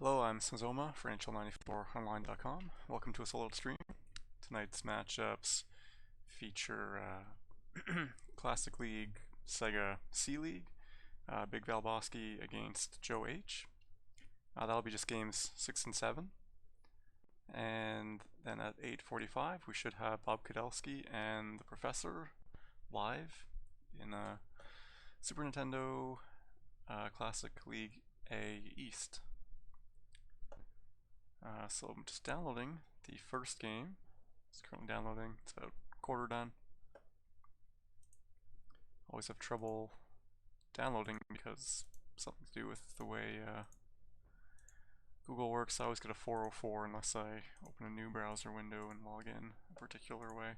Hello, I'm Sazoma, financial94online.com. Welcome to a solo stream. Tonight's matchups feature Classic League, Sega C League, BigValb against JoeH. That'll be just games 6 and 7. And then at 8:45 we should have BobKudelski and TheProfessor live in Super Nintendo Classic League A East. So I'm just downloading the first game. It's currently downloading. It's about quarter done. Always have trouble downloading because something to do with the way Google works. I always get a 404 unless I open a new browser window and log in a particular way.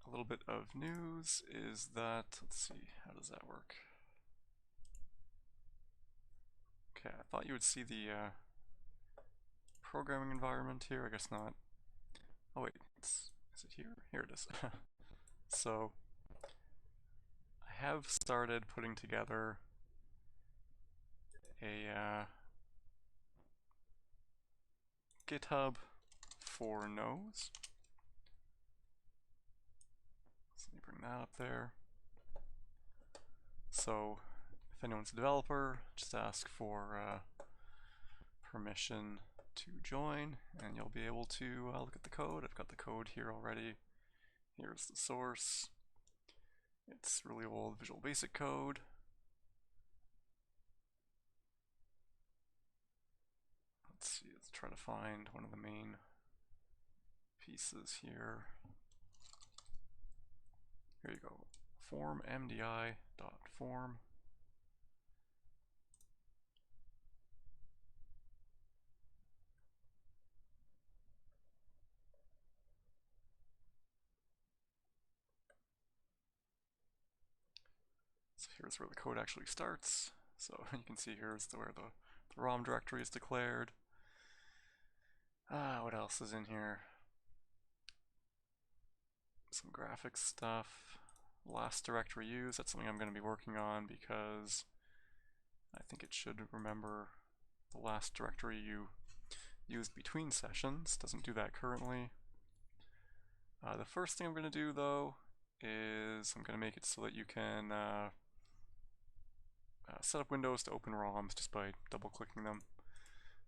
A little bit of news is that, let's see, how does that work? Okay, I thought you would see the programming environment here. I guess not. Oh wait, is it here? Here it is. So, I have started putting together a GitHub for nose. So let me bring that up there. So if anyone's a developer, just ask for permission to join and you'll be able to look at the code. I've got the code here already. Here's the source. It's really old Visual Basic code. Let's see, let's try to find one of the main pieces here. Here you go, form mdi.form. So here's where the code actually starts. So you can see here's where the ROM directory is declared. What else is in here? Some graphics stuff. Last directory used, that's something I'm going to be working on because I think it should remember the last directory you used between sessions. Doesn't do that currently. The first thing I'm going to do though is I'm going to make it so that you can set up windows to open ROMs just by double clicking them.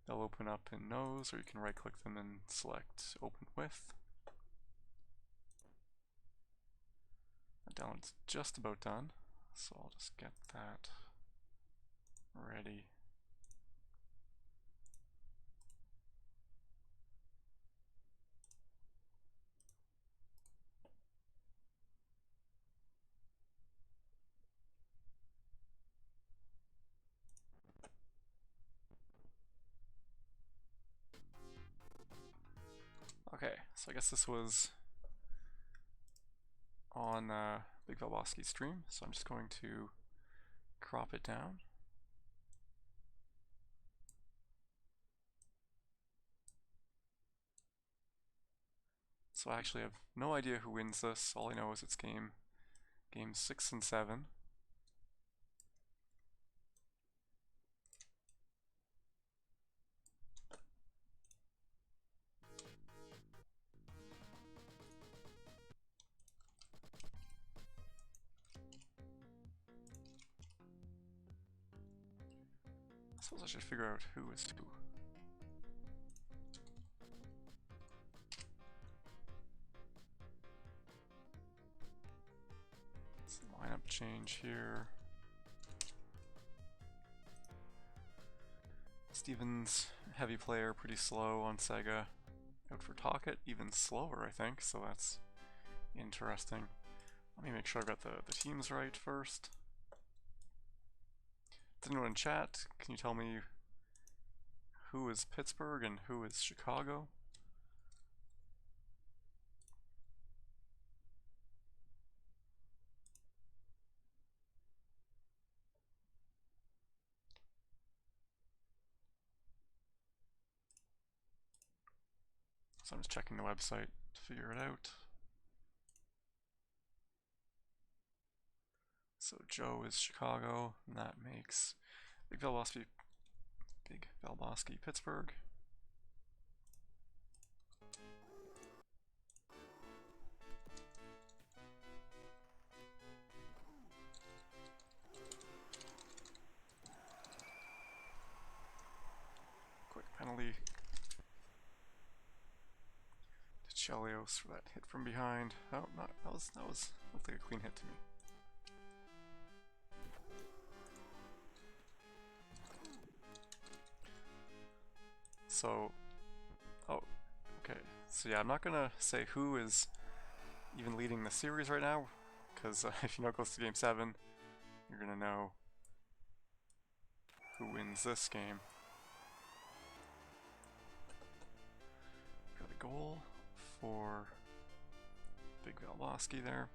They'll open up in nose, or you can right click them and select open with. The download's just about done, so I'll just get that ready. Okay, so I guess this was on BigValb stream, so I'm just going to crop it down. So I actually have no idea who wins this. All I know is it's games 6 and 7. I suppose I should figure out who is who. Lineup change here. Steven's heavy player, pretty slow on Sega. Out for Talkit, even slower I think, so that's interesting. Let me make sure I've got the teams right first. Does anyone in chat, can you tell me who is Pittsburgh and who is Chicago? So I'm just checking the website. to figure it out. So Joe is Chicago, and that makes BigValb Pittsburgh. Quick penalty to Chelios for that hit from behind. Oh, not that was looked like a clean hit to me. So, oh, okay. So yeah, I'm not gonna say who is even leading the series right now, because if you know close to Game 7, you're gonna know who wins this game. Got a goal for BigValb there.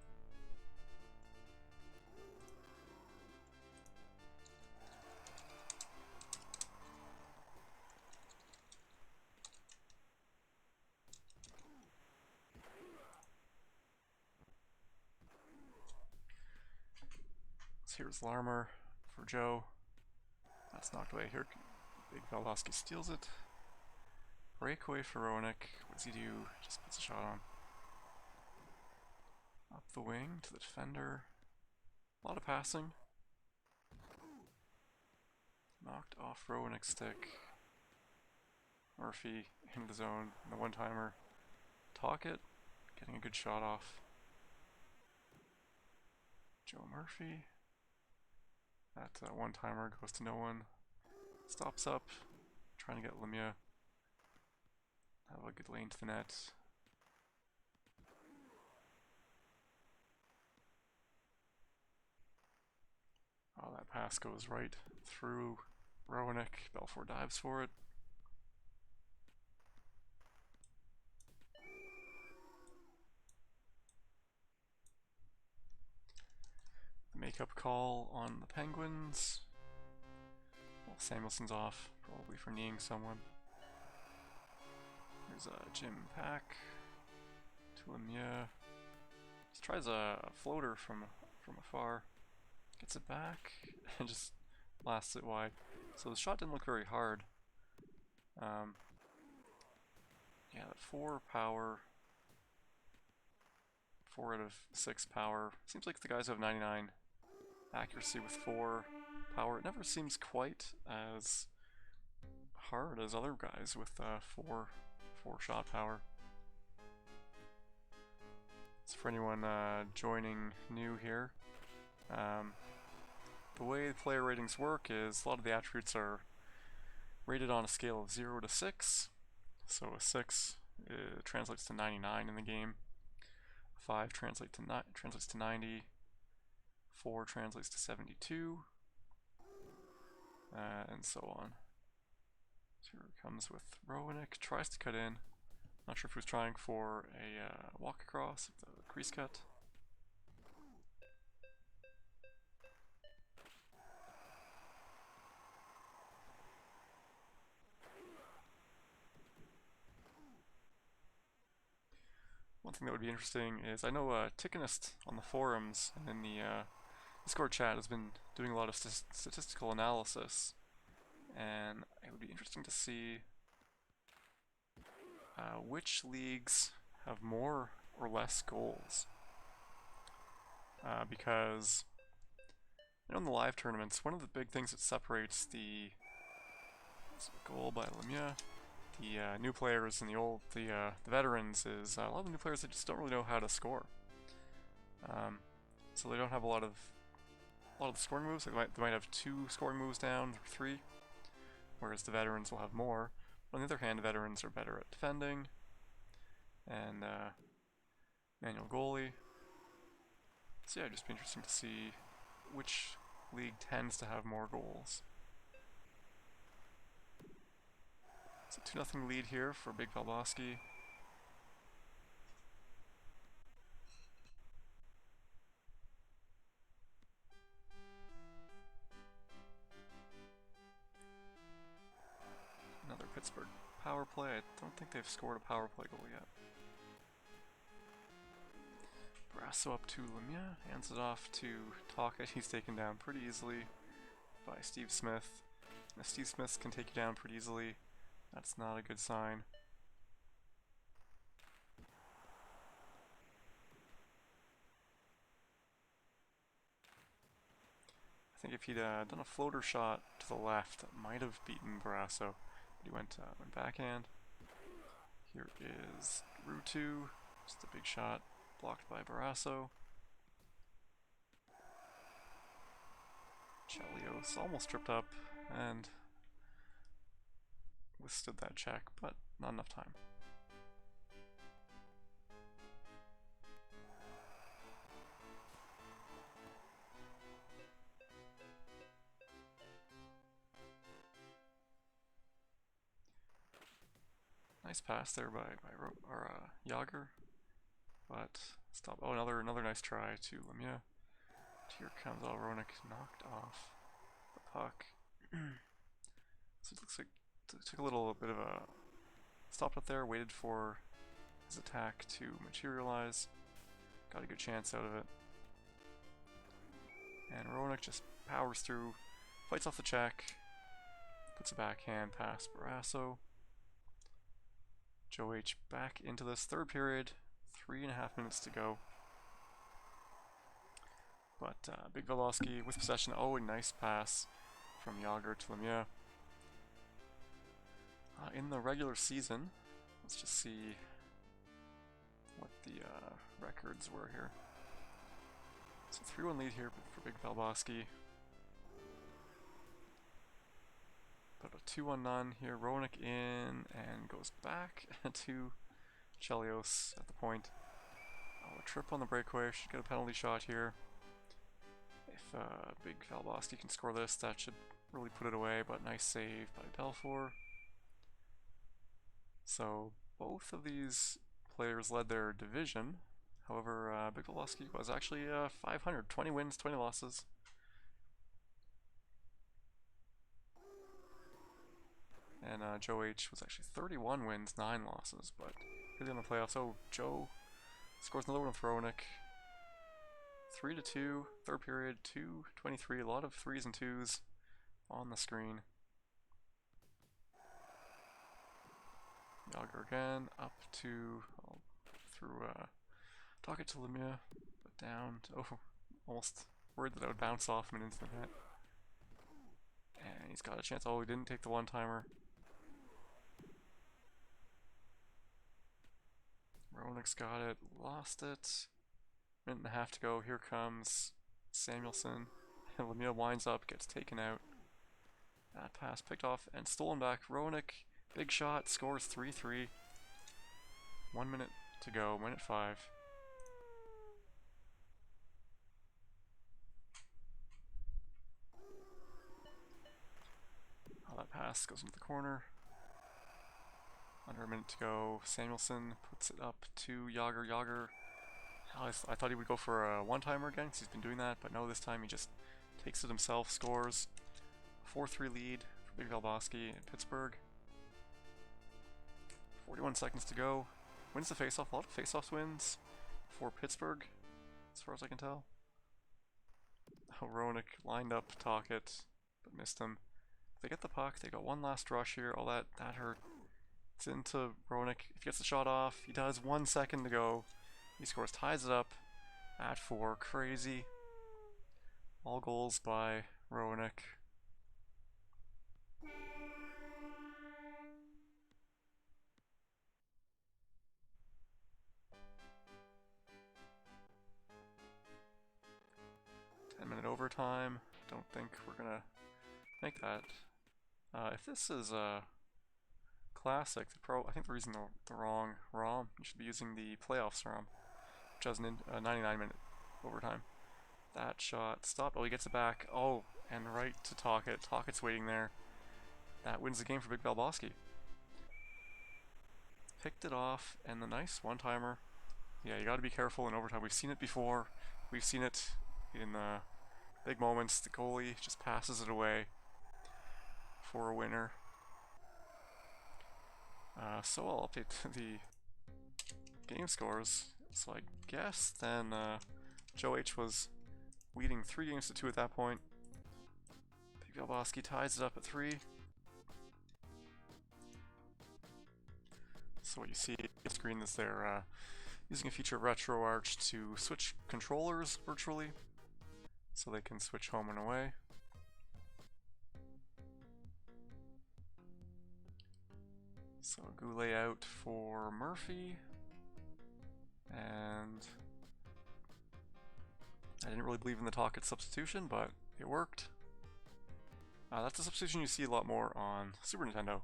So here's Larmer for Joe. That's knocked away here. BigValb steals it. Breakaway for Roenick. What does he do? Just puts a shot on. Up the wing to the defender. A lot of passing. Knocked off Roenick's stick. Murphy into the zone. The one-timer. Talkett getting a good shot off. Joe Murphy. That one-timer goes to no one. Stops up. Trying to get Lemieux. Have a good lane to the net. Oh, that pass goes right through Roenick. Belfort dives for it. Makeup call on the Penguins. Well, Samuelson's off, probably for kneeing someone. There's Jim Pack to Lemieux. Just tries a floater from afar. Gets it back and just blasts it wide. So the shot didn't look very hard. Yeah, 4 power. 4 out of 6 power. Seems like the guys who have 99 accuracy with 4 power. It never seems quite as hard as other guys with 4 shot power. So for anyone joining new here, the way the player ratings work is a lot of the attributes are rated on a scale of 0 to 6. So a 6 translates to 99 in the game. 5 translates to 90. 4 translates to 72. And so on. So here it comes with Roenick. Tries to cut in. Not sure if he was trying for a walk across with the crease cut. One thing that would be interesting is I know Tickenist on the forums and in the Discord chat has been doing a lot of statistical analysis, and it would be interesting to see which leagues have more or less goals. Because in the live tournaments, one of the big things that separates the goal by Lemieux, the new players and the veterans, is a lot of the new players that just don't really know how to score. So they don't have a lot of the scoring moves. They might have 2 scoring moves down, or 3, whereas the veterans will have more. But on the other hand, the veterans are better at defending and manual goalie. So yeah, it'd just be interesting to see which league tends to have more goals. It's a 2-0 lead here for BigValb. Another Pittsburgh power play. I don't think they've scored a power play goal yet. Brasso up to Lemia, hands it off to Talkit. He's taken down pretty easily by Steve Smith. Now Steve Smith can take you down pretty easily. That's not a good sign. I think if he'd done a floater shot to the left, that might have beaten Brasso. But he went backhand. Here is Rutu, just a big shot, blocked by Brasso. Chelios almost tripped up and withstood that check, but not enough time. Nice pass there by Yager, but stop. Oh, another nice try to Lemia. Here comes Ronak, knocked off the puck. So it looks like it took a little bit of a stopped up there, waited for his attack to materialize, got a good chance out of it, and Ronak just powers through, fights off the check, puts a backhand past Brasso. JoeH back into this third period, 3.5 minutes to go. But BigValb with possession. Oh, a nice pass from Yager to Lemia. In the regular season, let's just see what the records were here. So 3-1 lead here for BigValb. But a 2-1 none here. Ronak in and goes back to Chelios at the point. Oh, a trip on the breakaway. Should get a penalty shot here. If BigValb can score this, that should really put it away. But nice save by Belfour. So both of these players led their division. However, BigValb was actually 500, 20 wins, 20 losses. And JoeH was actually 31 wins, 9 losses, but really in the playoffs. Oh, Joe scores another one with Ronak. 3-2, third period, 2:23, a lot of 3s and 2s on the screen. Yager again, up to, through, Talkit to Lemia, but down to, oh, almost worried that I would bounce off him and into the net. And he's got a chance. Oh, he didn't take the one-timer. Ronak's got it, lost it. Minute and a half to go. Here comes Samuelson. And Lemia winds up, gets taken out. That pass picked off and stolen back. Ronak, big shot, scores 3-3. 1 minute to go, minute 5. Oh, that pass goes into the corner. Under a minute to go. Samuelson puts it up to Yager. Yager, I thought he would go for a one-timer again because he's been doing that, but no, this time he just takes it himself, scores. 4-3 lead for BigValb in Pittsburgh. 41 seconds to go. Wins the faceoff. A lot of faceoffs wins for Pittsburgh, as far as I can tell. Oh, Ronak lined up Talkit, but missed him. They get the puck. They got one last rush here. Oh, that hurt. It's into Ronak. If he gets the shot off, he does. 1 second to go. He scores, ties it up at 4. Crazy. All goals by Ronak. Minute overtime. Don't think we're gonna make that. If this is a classic, I think they're using the wrong ROM. You should be using the playoffs ROM, which has a 99-minute overtime. That shot stopped. Oh, he gets it back. Oh, and right to Talkit. Talkit's waiting there. That wins the game for BigValb. Picked it off, and the nice one-timer. Yeah, you got to be careful in overtime. We've seen it before. We've seen it in the big moments. The goalie just passes it away for a winner. So I'll update the game scores. So I guess then JoeH was leading 3 games to 2 at that point. BigValb ties it up at 3. So what you see on the screen is they're using a feature of RetroArch to switch controllers virtually, so they can switch home and away. So GUI layout for Murphy, and I didn't really believe in the Talk It substitution, but it worked. That's a substitution you see a lot more on Super Nintendo.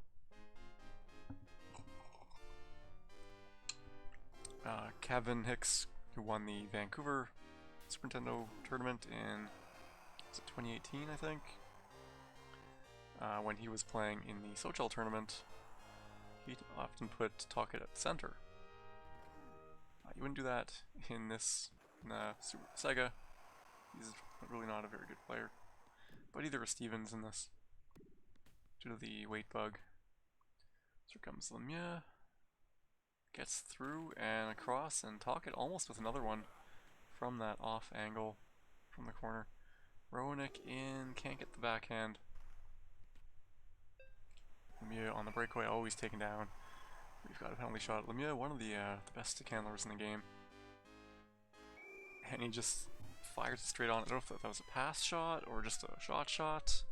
Kevin Hicks, who won the Vancouver Super Nintendo tournament in, was it 2018, I think? When he was playing in the Sochel tournament, he often put Talk It at center. You wouldn't do that in this Sega. He's really not a very good player. But either is Stevens in this, due to the weight bug. So here comes Lemieux. Gets through and across and Talk It almost with another one from that off angle from the corner. Roenick in, can't get the backhand. Lemieux on the breakaway, always taken down. We've got a penalty shot. Lemieux, one of the best stick handlers in the game. And he just fires it straight on. I don't know if that was a pass shot or just a shot.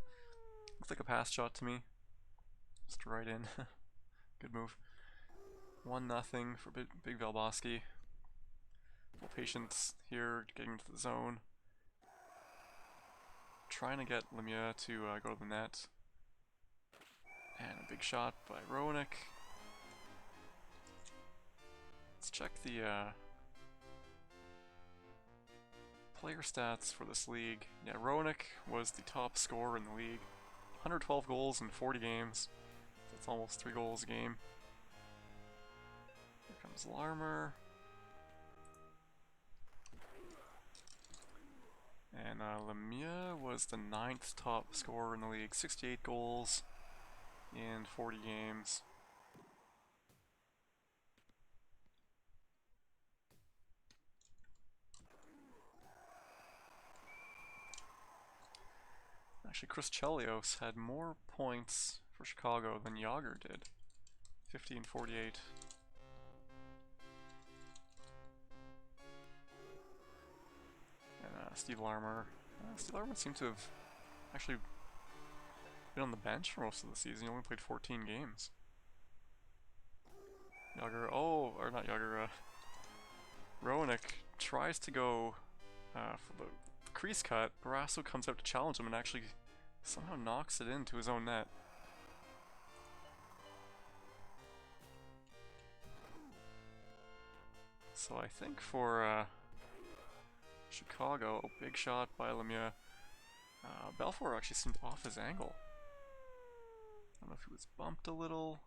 Looks like a pass shot to me. Just right in. Good move. 1-0 for BigValb. Full patience here, getting into the zone. Trying to get Lemieux to go to the net. And a big shot by Roenick. Let's check the player stats for this league. Yeah, Roenick was the top scorer in the league. 112 goals in 40 games. That's almost 3 goals a game. Here comes Larmer. And Lemieux was the 9th top scorer in the league. 68 goals in 40 games. Actually, Chris Chelios had more points for Chicago than Yager did. 50 and 48. And Steve Larmer. Steve Larmer seemed to have actually been on the bench for most of the season. He only played 14 games. Roenick tries to go for the crease cut. Barrasso comes out to challenge him and actually somehow knocks it into his own net. So I think for Chicago, big shot by Lemieux. Belfour actually seemed off his angle. I don't know if he was bumped a little,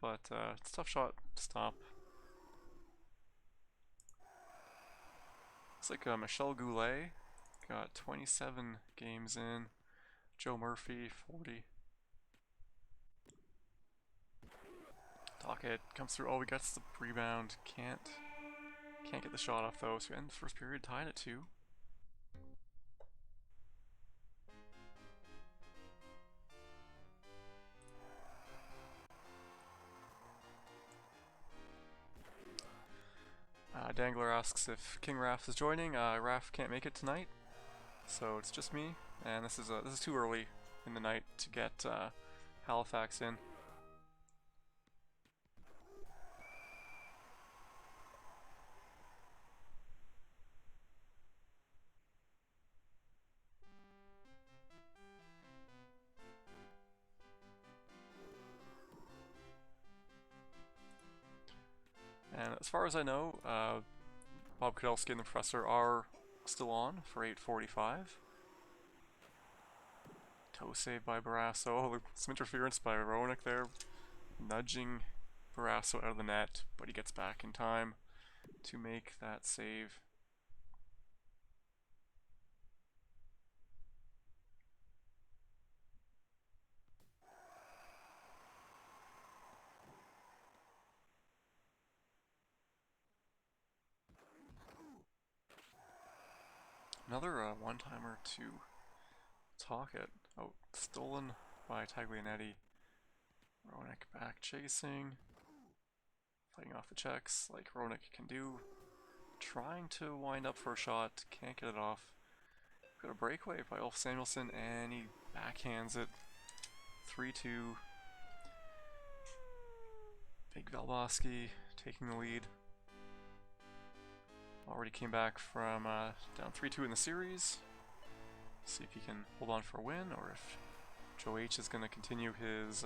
but it's a tough shot to stop. Looks like Michel Goulet got 27 games in. Joe Murphy, 40. Talk It comes through. Oh, he gets the rebound. Can't get the shot off though. So we end the first period tied at 2. Dangler asks if King Raph is joining. Raph can't make it tonight, so it's just me. And this is too early in the night to get Halifax in. And as far as I know, BobKudelski and TheProfessor are still on for 8:45. Toe save by Barrasso. Oh, some interference by Roenick there, nudging Barrasso out of the net, but he gets back in time to make that save. Another one-timer to Talkit. Oh, stolen by Taglianetti. Roenick back chasing. Fighting off the checks like Roenick can do. Trying to wind up for a shot. Can't get it off. Got a breakaway by Ulf Samuelsson and he backhands it. 3-2. BigValb taking the lead. Already came back from down 3-2 in the series. See if he can hold on for a win, or if JoeH is going to continue his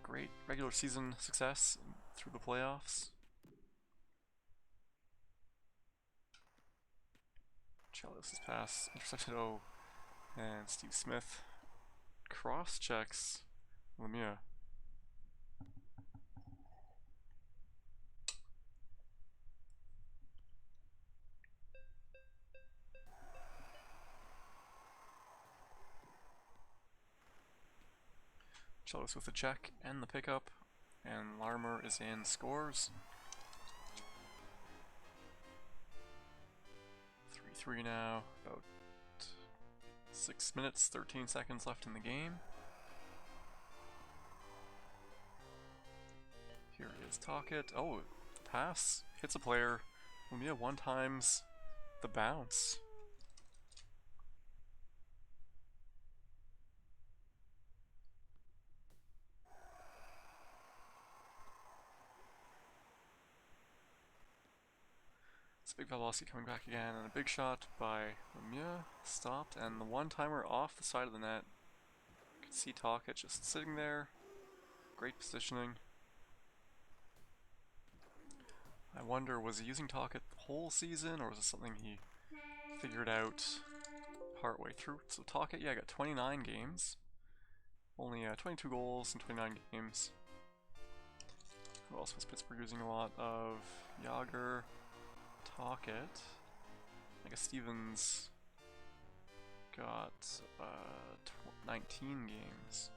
great regular season success through the playoffs. Chalice's pass intercepted. Oh, and Steve Smith cross checks Lemire. Chalice with the check and the pickup, and Larmer is in, scores. 3-3 now, about 6 minutes, 13 seconds left in the game. Here is Talkit. Oh, the pass hits a player. Lemire one-times the bounce. It's BigValb coming back again, and a big shot by Lemire, stopped, and the one-timer off the side of the net. You can see Talkit just sitting there. Great positioning. I wonder, was he using Talkit the whole season, or was it something he figured out partway through? So Talkit, yeah, got 29 games. Only 22 goals in 29 games. Who else was Pittsburgh using a lot of? Yager, Talkit. I guess Stevens got 19 games.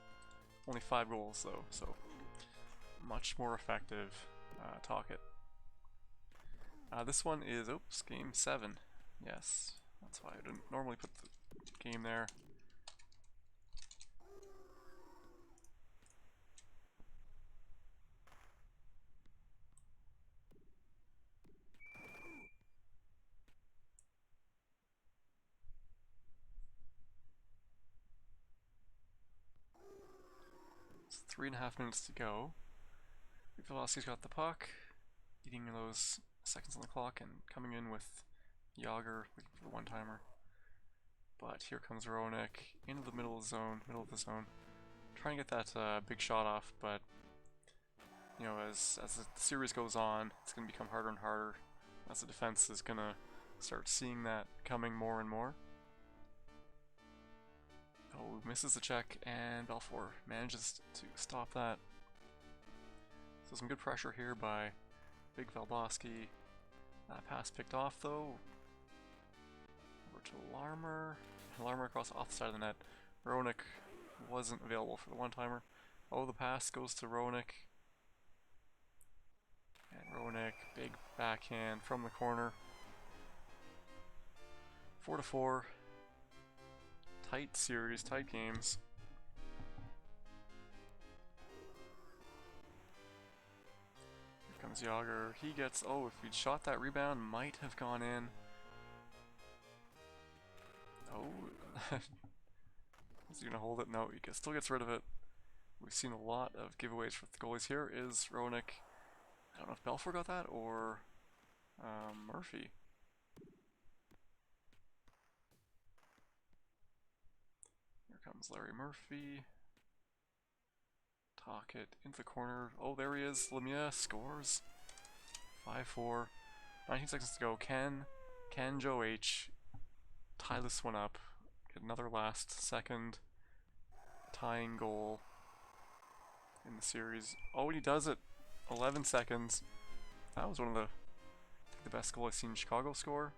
Only 5 goals though, so much more effective Talkit. This one is, oops, game 7. Yes, that's why I didn't normally put the game there. It's 3.5 minutes to go. BigValb's got the puck, eating those seconds on the clock and coming in with Yager looking for the one-timer. But here comes Roenick into the middle of the zone, trying to get that big shot off, but you know, as the series goes on, it's going to become harder and harder as the defense is going to start seeing that coming more and more. Oh, misses the check, and Balfour manages to stop that. So some good pressure here by BigValb. Pass picked off though. Over to Larmer. Larmer across off the side of the net. Roenick wasn't available for the one-timer. Oh, the pass goes to Roenick. And Roenick, big backhand from the corner. 4-4. Tight series, tight games. Here comes Yager. He gets, oh, if he'd shot that rebound, might have gone in. Oh, is he gonna hold it? No, he still gets rid of it. We've seen a lot of giveaways for the goalies. Here is Roenick. I don't know if Balfour got that or Murphy. Here comes Larry Murphy. Talkit into the corner. Oh, there he is. Lemire scores. 5-4. 19 seconds to go. Can JoeH tie this one up? Get another last second tying goal in the series. Oh, and he does it. 11 seconds. That was one of the best goals I've seen Chicago score.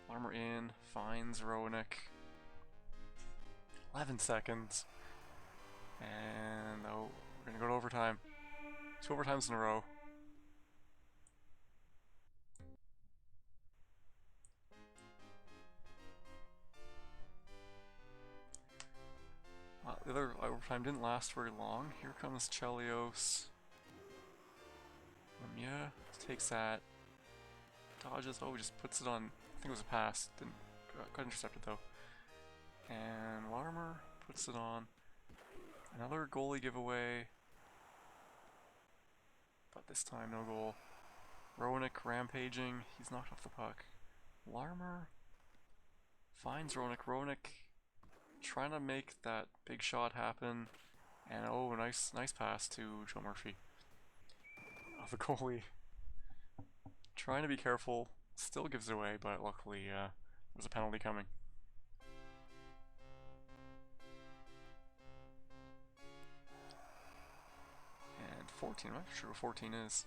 Larmer in, finds Roenick. 11 seconds. And oh, we're gonna go to overtime. 2 overtimes in a row. the other overtime didn't last very long. Here comes Chelios. Lemia takes that, dodges. Oh, just puts it on. I think it was a pass. Didn't got intercepted though. And Larmer puts it on. Another goalie giveaway, but this time no goal. Roenick rampaging. He's knocked off the puck. Larmer finds Roenick. Roenick trying to make that big shot happen. And oh, nice pass to Joe Murphy. Oh, the goalie trying to be careful, still gives it away, but luckily there's a penalty coming. And 14, I'm not sure what 14 is.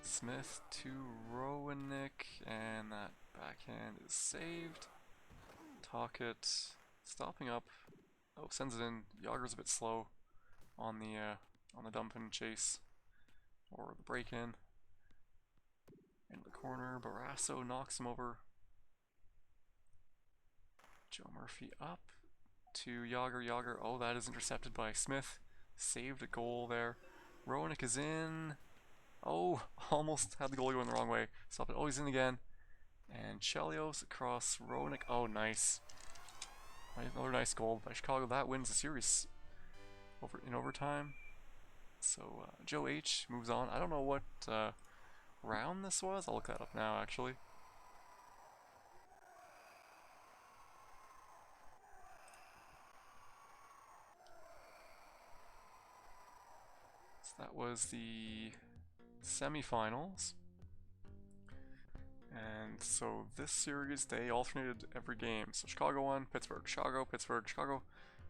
Smith to Roenick, and that backhand is saved. Tocchet stopping up. Oh, sends it in. Yager's a bit slow on the dump and chase, or the break-in. Into the corner, Barrasso knocks him over. Joe Murphy up to Yager. Yager, oh, that is intercepted by Smith. Saved a goal there. Roenick is in. Oh, almost had the goalie going the wrong way. Stop it. Oh, he's in again. And Chelios across Roenick. Oh, nice. Another nice goal by Chicago. That wins the series in overtime. So JoeH moves on. I don't know what round this was. I'll look that up now, actually. So that was the semifinals. And so this series, they alternated every game. So Chicago won, Pittsburgh, Chicago, Pittsburgh, Chicago,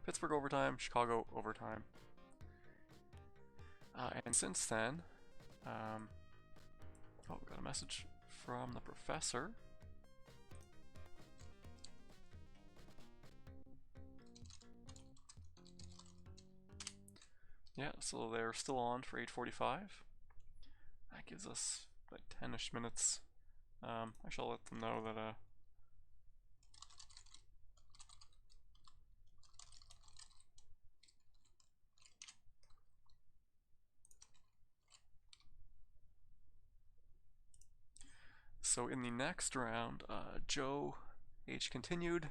Pittsburgh overtime, Chicago overtime. And since then, oh, we got a message from the professor. Yeah, so they're still on for 8:45. That gives us like 10-ish minutes. Actually, I'll let them know that so in the next round, JoeH continued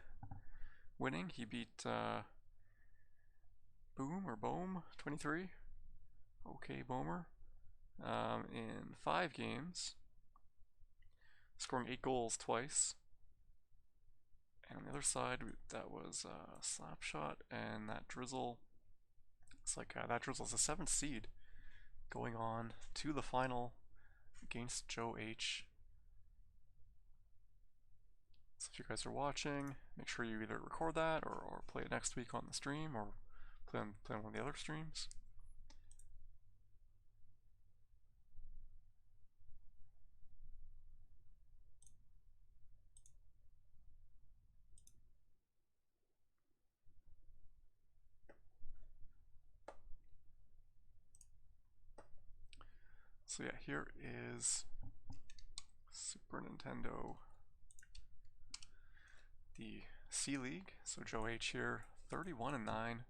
winning. He beat Boom 23. Okay, Bomer. In 5 games, scoring 8 goals twice. And on the other side, that was Slapshot and that Drizzle. It's like that Drizzle's the 7th seed, going on to the final against JoeH. So if you guys are watching, make sure you either record that or play it next week on the stream, or play on one of the other streams. So yeah, here is Super Nintendo, the C League. So JoeH here, 31-9.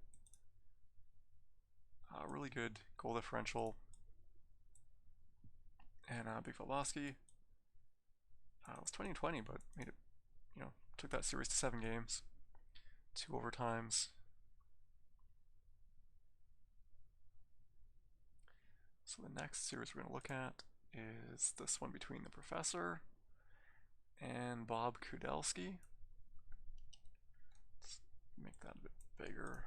Really good goal differential. And BigValb, it was 20-20, but made it, took that series to 7 games, 2 overtimes. So the next series we're going to look at is this one between the Professor and BobKudelski. Let's make that a bit bigger.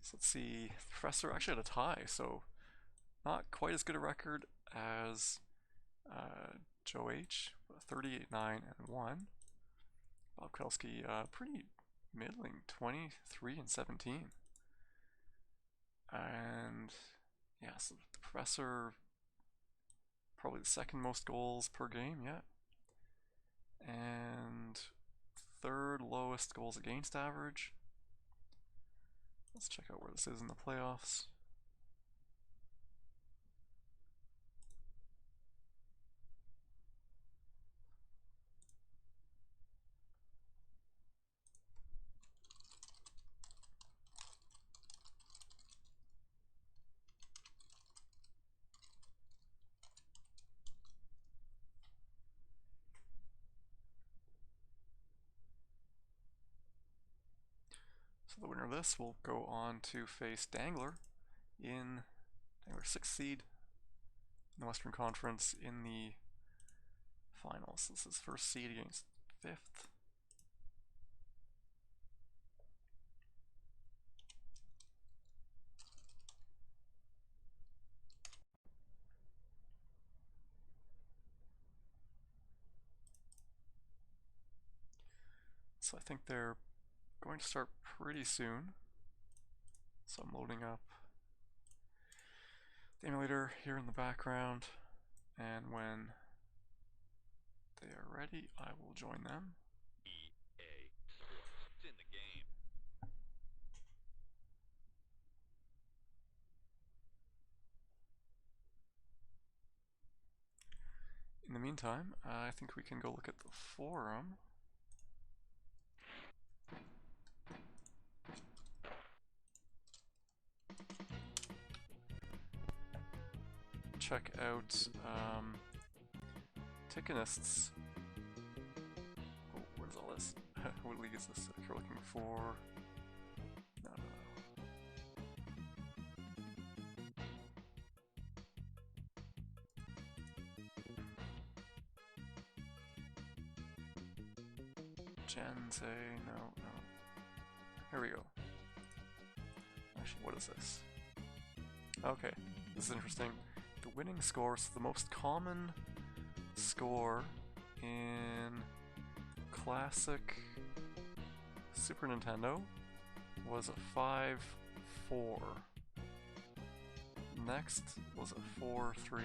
So let's see, the Professor actually had a tie, so not quite as good a record as JoeH, 38-9-1. BobKudelski, pretty middling, 23-17. And yeah, so the Professor, probably the 2nd most goals per game yet. And 3rd lowest goals against average. Let's check out where this is in the playoffs. the winner of this will go on to face Dangler in Dangler 6th seed in the Western Conference in the finals. This is first seed against 5th. So I think they're going to start pretty soon. So I'm loading up the emulator here in the background, and when they are ready, I will join them. EA Sports. It's in the game. In the meantime, I think we can go look at the forum. Check out Tickenists. Oh, what is all this? What league is this? If you're looking for... No. Genze, no. Here we go. Actually, what is this? Okay, this is interesting. The winning score, so the most common score in classic Super Nintendo was a 5-4. Next was a 4-3.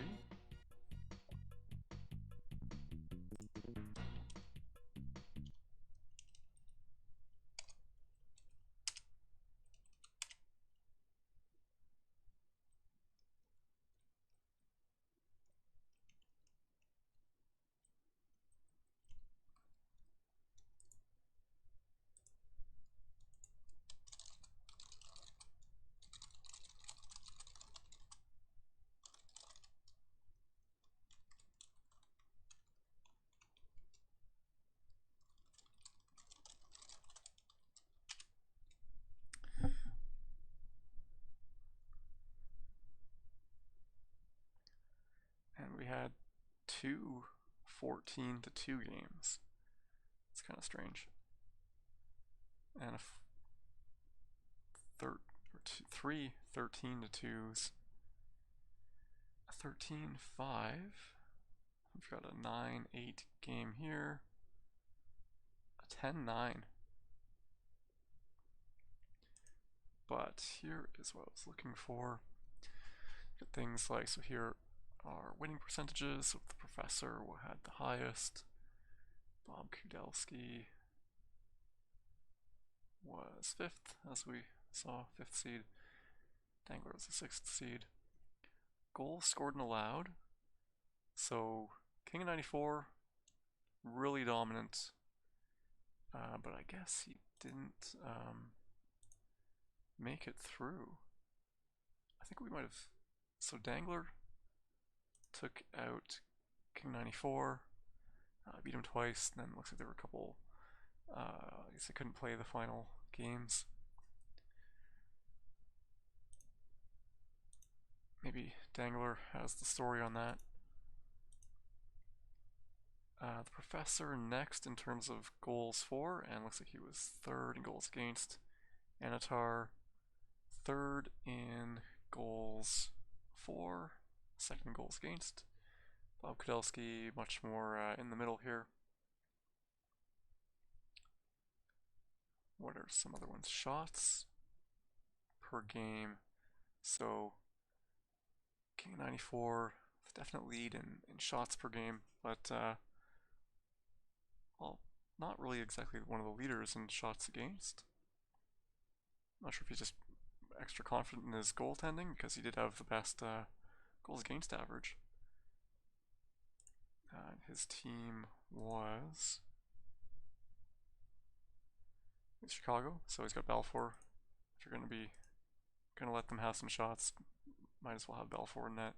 And we had two 14-2 games. It's kind of strange. And three 13-2s. A 13-5. We've got a 9-8 game here. A 10-9. But here is what I was looking for. Get things like, so here are winning percentages. So the Professor had the highest. BobKudelski was 5th, as we saw, 5th seed. Dangler was the 6th seed. Goals scored and allowed. So King of 94, really dominant. But I guess he didn't make it through. I think we might have. So Dangler took out King 94, beat him twice, and then it looks like there were a couple. I guess they couldn't play the final games. Maybe Dangler has the story on that. The Professor next in terms of goals for, and looks like he was 3rd in goals against. Anatar 3rd in goals for, 2nd in goals against. BobKudelski much more in the middle here. What are some other ones? Shots per game. So King 94, definite lead in shots per game, but well, not really exactly one of the leaders in shots against. Not sure if he's just extra confident in his goaltending, because he did have the best goals against average. His team was Chicago, so he's got Balfour. If you're gonna let them have some shots, might as well have Balfour in net.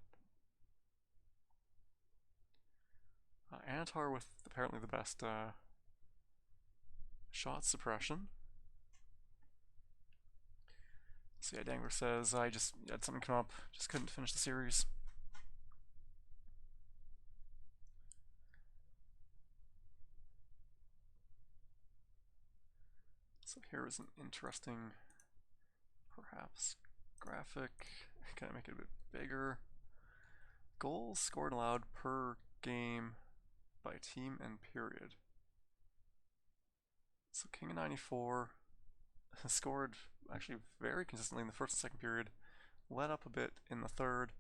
Anatar with apparently the best shot suppression. So yeah, Dangler says I just had something come up, just couldn't finish the series. So here is an interesting, perhaps, graphic. Kind of make it a bit bigger. Goals scored allowed per game by team and period. So King of 94 scored actually very consistently in the first and second period, let up a bit in the third,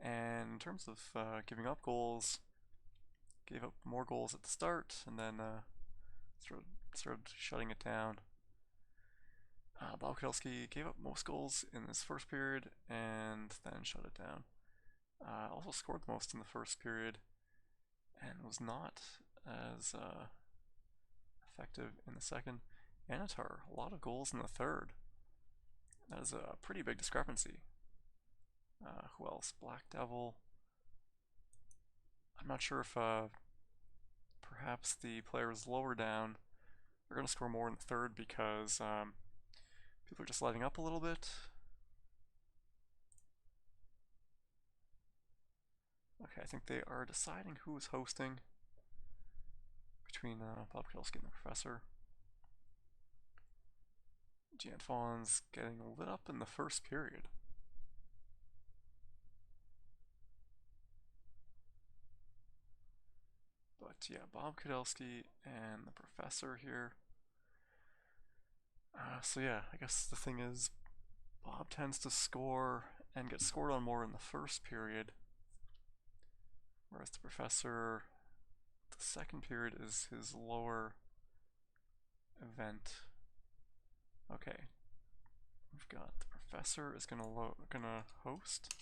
and in terms of giving up goals, gave up more goals at the start and then started shutting it down. BobKudelski gave up most goals in this first period and then shut it down. Also scored the most in the first period and was not as effective in the second. Anatar, a lot of goals in the third. That is a pretty big discrepancy. Who else? Black Devil. I'm not sure if perhaps the players lower down are going to score more in the third because people are just letting up a little bit. Okay, I think they are deciding who is hosting between BobKudelski and the Professor. Gianfon's getting lit up in the first period. But yeah, BobKudelski and the Professor here. So yeah, I guess the thing is, Bob tends to score and get scored on more in the first period, whereas the Professor, the second period is his lower event. Okay, we've got the Professor is gonna host.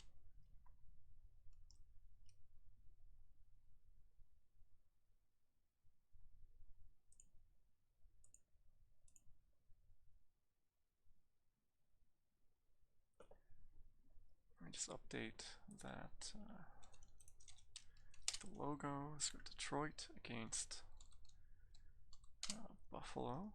Let me just update that. The logo is Detroit against Buffalo.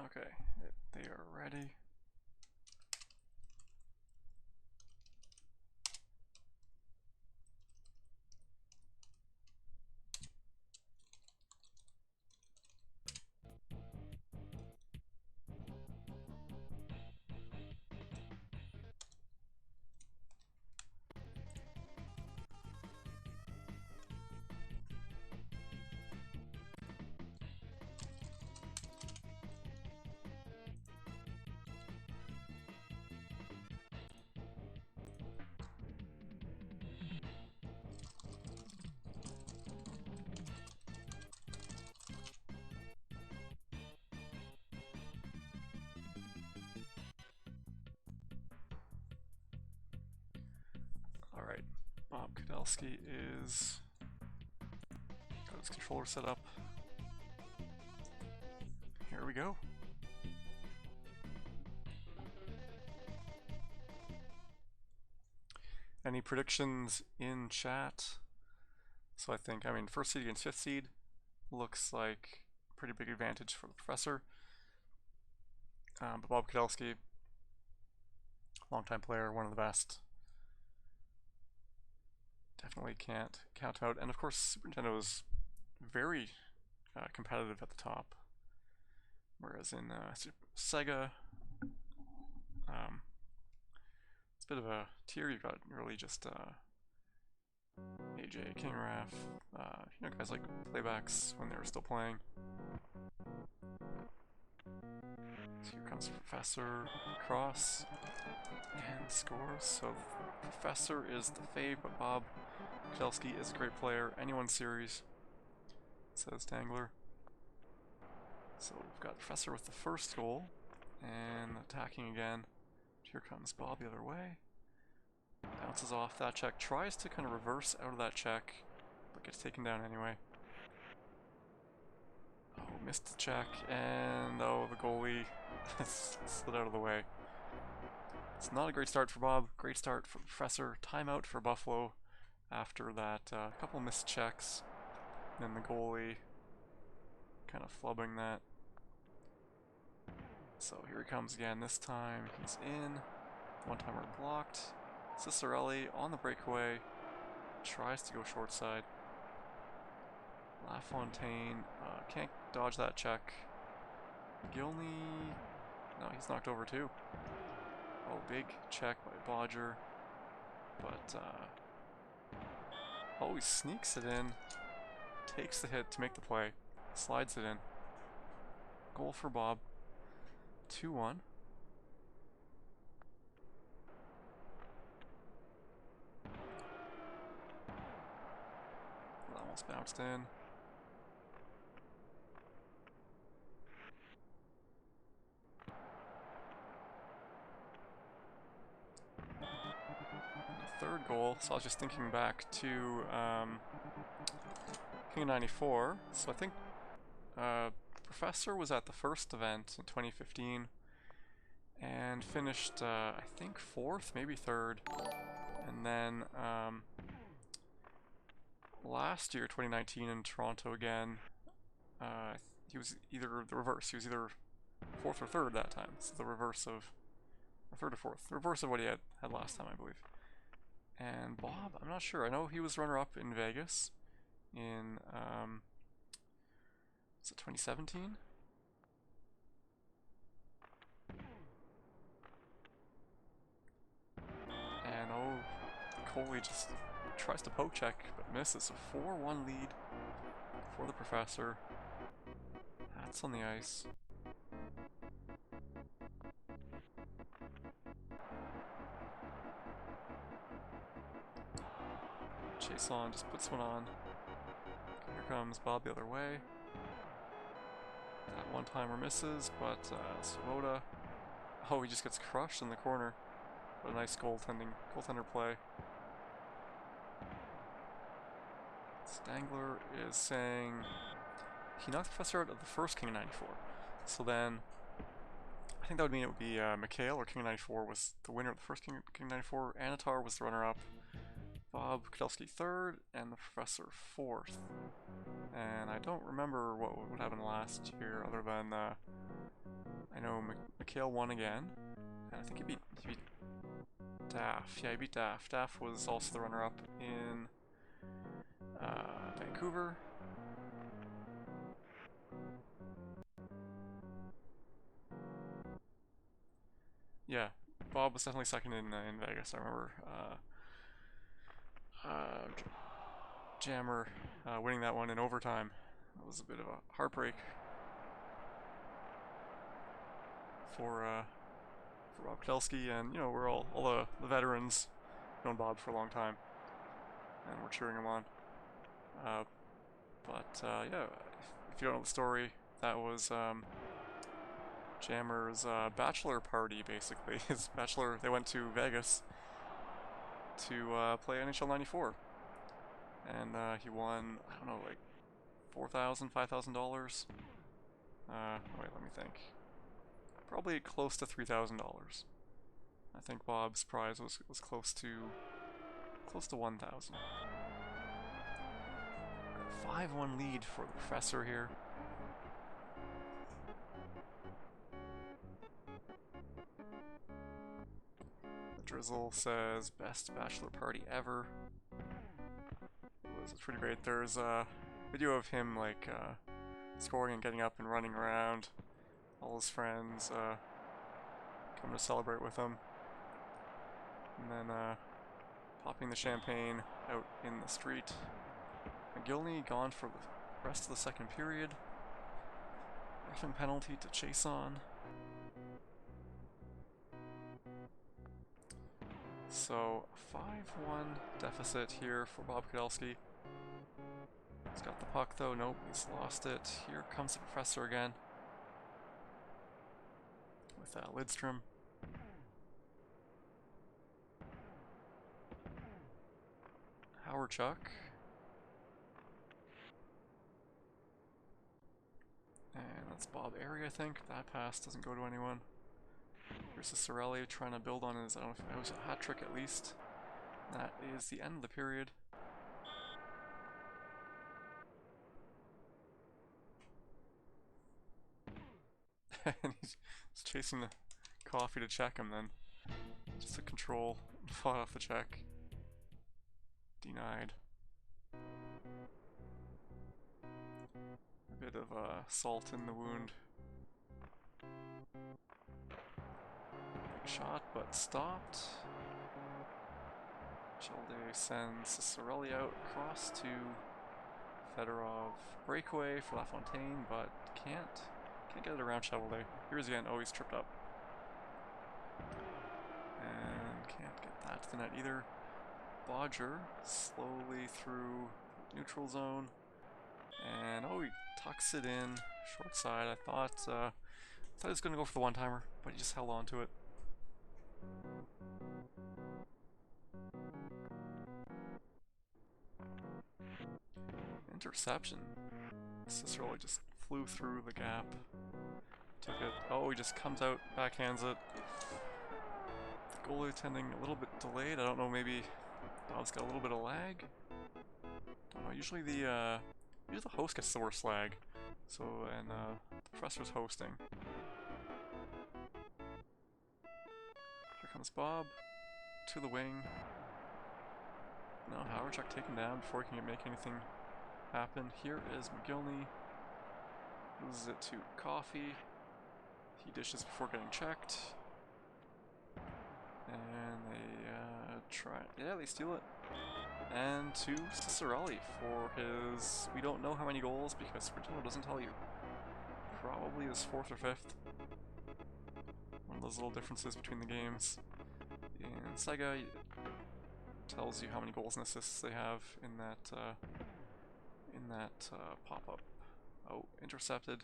Okay, they are ready. Alright, BobKudelski is got his controller set up. Here we go. Any predictions in chat? So I mean, first seed against fifth seed looks like a pretty big advantage for the Professor. But BobKudelski longtime player, one of the best. Definitely can't count him out. And of course, Super Nintendo was very competitive at the top, whereas in Sega, it's a bit of a tier. You've got really just AJ, King Raf, guys like playbacks when they were still playing. So here comes Professor across and scores. So Professor is the fave, but BobKudelski is a great player. Anyone's series, says Dangler. So we've got Professor with the first goal and attacking again. Here comes Bob the other way. Bounces off that check, tries to kind of reverse out of that check, but gets taken down anyway. Oh, missed the check, and oh, the goalie slid out of the way. It's not a great start for Bob, great start for Professor. Timeout for Buffalo after that couple missed checks. Then the goalie kind of flubbing that. So here he comes again, this time he's in. One-timer blocked. Cicerelli on the breakaway, tries to go short side. LaFontaine can't dodge that check. Gilney, no, he's knocked over too. Oh, big check by Bodger, but oh, he sneaks it in, takes the hit to make the play, slides it in. Goal for Bob, 2-1. Almost bounced in. Third goal, so I was just thinking back to King of 94. So I think Professor was at the first event in 2015 and finished, I think, 4th, maybe 3rd. And then last year, 2019, in Toronto again, he was either the reverse. He was either 4th or 3rd that time. So the reverse of, or 3rd or 4th, the reverse of what he had last time, I believe. And Bob, I'm not sure. I know he was runner-up in Vegas in, was it 2017? And oh, Coley just tries to poke check, but misses. A 4-1 lead for the Professor. That's on the ice. Chase on, just puts one on. Here comes Bob the other way. That one-timer misses, but Swoboda, oh, he just gets crushed in the corner. What a nice goaltender play. Stangler is saying he knocked the Professor out of the first King of 94. So then, I think that would mean it would be McHale or King of 94 was the winner of the first King of 94. Anatar was the runner-up. BobKudelski 3rd, and the Professor 4th. And I don't remember what happened last year, other than I know McHale won again, and I think he beat Daff. Yeah, he beat Daff. Daff was also the runner-up in Vancouver. Yeah, Bob was definitely second in Vegas. I remember Jammer winning that one in overtime. It was a bit of a heartbreak for BobKudelski, and we're all the veterans known Bob for a long time, and we're cheering him on. Yeah, if you don't know the story, that was Jammer's bachelor party, basically. His bachelor, they went to Vegas to play NHL 94. And he won, I don't know, like $4,000, $5,000. Wait, let me think. Probably close to $3,000. I think Bob's prize was close to 1,000. 5-1 lead for the Professor here. Drizzle says, best bachelor party ever. It was pretty great. There's a video of him like scoring and getting up and running around. All his friends coming to celebrate with him. And then popping the champagne out in the street. McGillney gone for the rest of the second period. Roughing penalty to chase on. So, 5-1 deficit here for BobKudelski. He's got the puck though. Nope, he's lost it. Here comes the Professor again. With Lidstrom. Howard Chuck. And that's Bob Airy, I think. That pass doesn't go to anyone. Here's the Sorelli trying to build on his, I don't know if it was a hat trick at least. That is the end of the period. And he's chasing the coffee to check him then. Just to control, fought off the check. Denied. A bit of salt in the wound. Shot, but stopped. Chalde sends Sorelli out across to Fedorov. Breakaway for LaFontaine, but can't get it around Chalde. Here's again. Oh, he's tripped up. And can't get that to the net either. Bodger slowly through neutral zone. And oh, he tucks it in. Short side. I thought he was going to go for the one-timer, but he just held on to it. Interception. Cicero just flew through the gap. Took it. Oh, he just comes out, backhands it. The goalie attending a little bit delayed. I don't know, maybe Bob's got a little bit of lag. Don't know. Usually the host gets the worst lag. So, and the Professor's hosting. Here comes Bob to the wing. No, Howardchuk taken down before he can make anything happen. Here is McGillney. Loses it to Coffee. He dishes before getting checked. And they try. Yeah, they steal it. And to Cicerelli for his. We don't know how many goals because Sprintello doesn't tell you. Probably his 4th or 5th. One of those little differences between the games. In Sega, it tells you how many goals and assists they have in that pop-up. Oh, intercepted.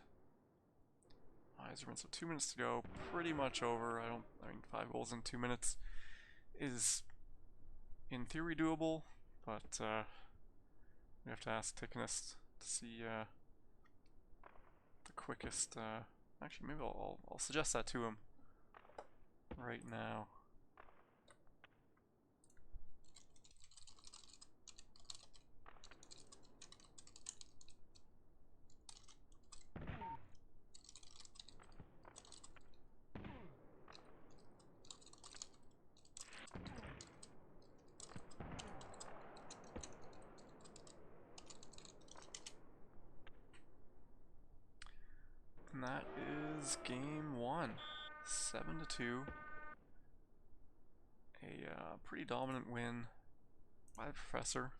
Iserman, so 2 minutes to go. Pretty much over. I mean, 5 goals in 2 minutes is in theory doable, but we have to ask Tickenist to see the quickest. Actually, maybe I'll suggest that to him right now. And that is game 1, 7-2. A pretty dominant win by the Professor.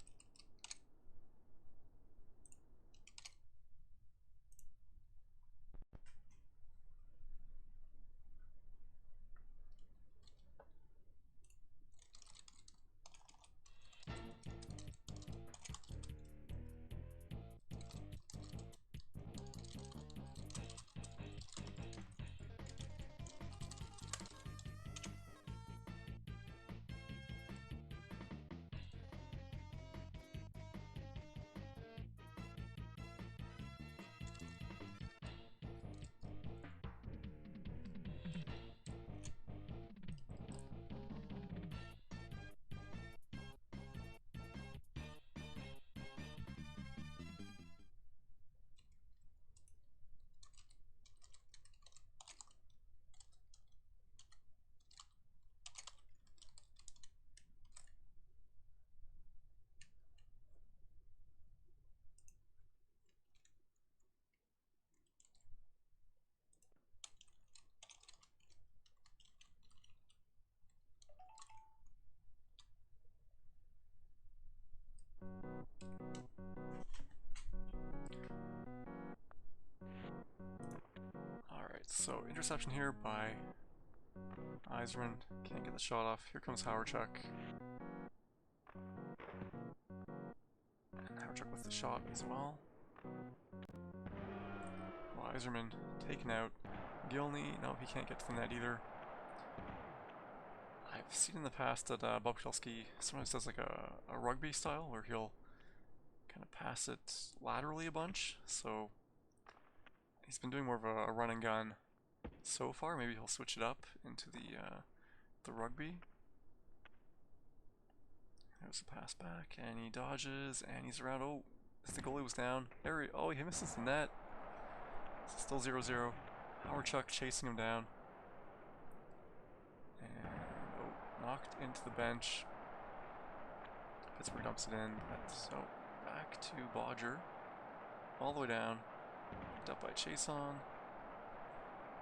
So interception here by Iserman. Can't get the shot off. Here comes Howardchuck. And Howardchuck with the shot as well. Iserman taken out. Gilney, no, he can't get to the net either. I've seen in the past that BobKudelski sometimes does like a rugby style where he'll kind of pass it laterally a bunch. So he's been doing more of a run and gun so far. Maybe he'll switch it up into the rugby. There's a pass back, and he dodges, and he's around. Oh, the goalie was down. There he misses the net. It's still 0-0. Howardchuck chasing him down. And, oh, knocked into the bench. Pittsburgh dumps it in. So, back to Bodger. All the way down. Picked up by Chason.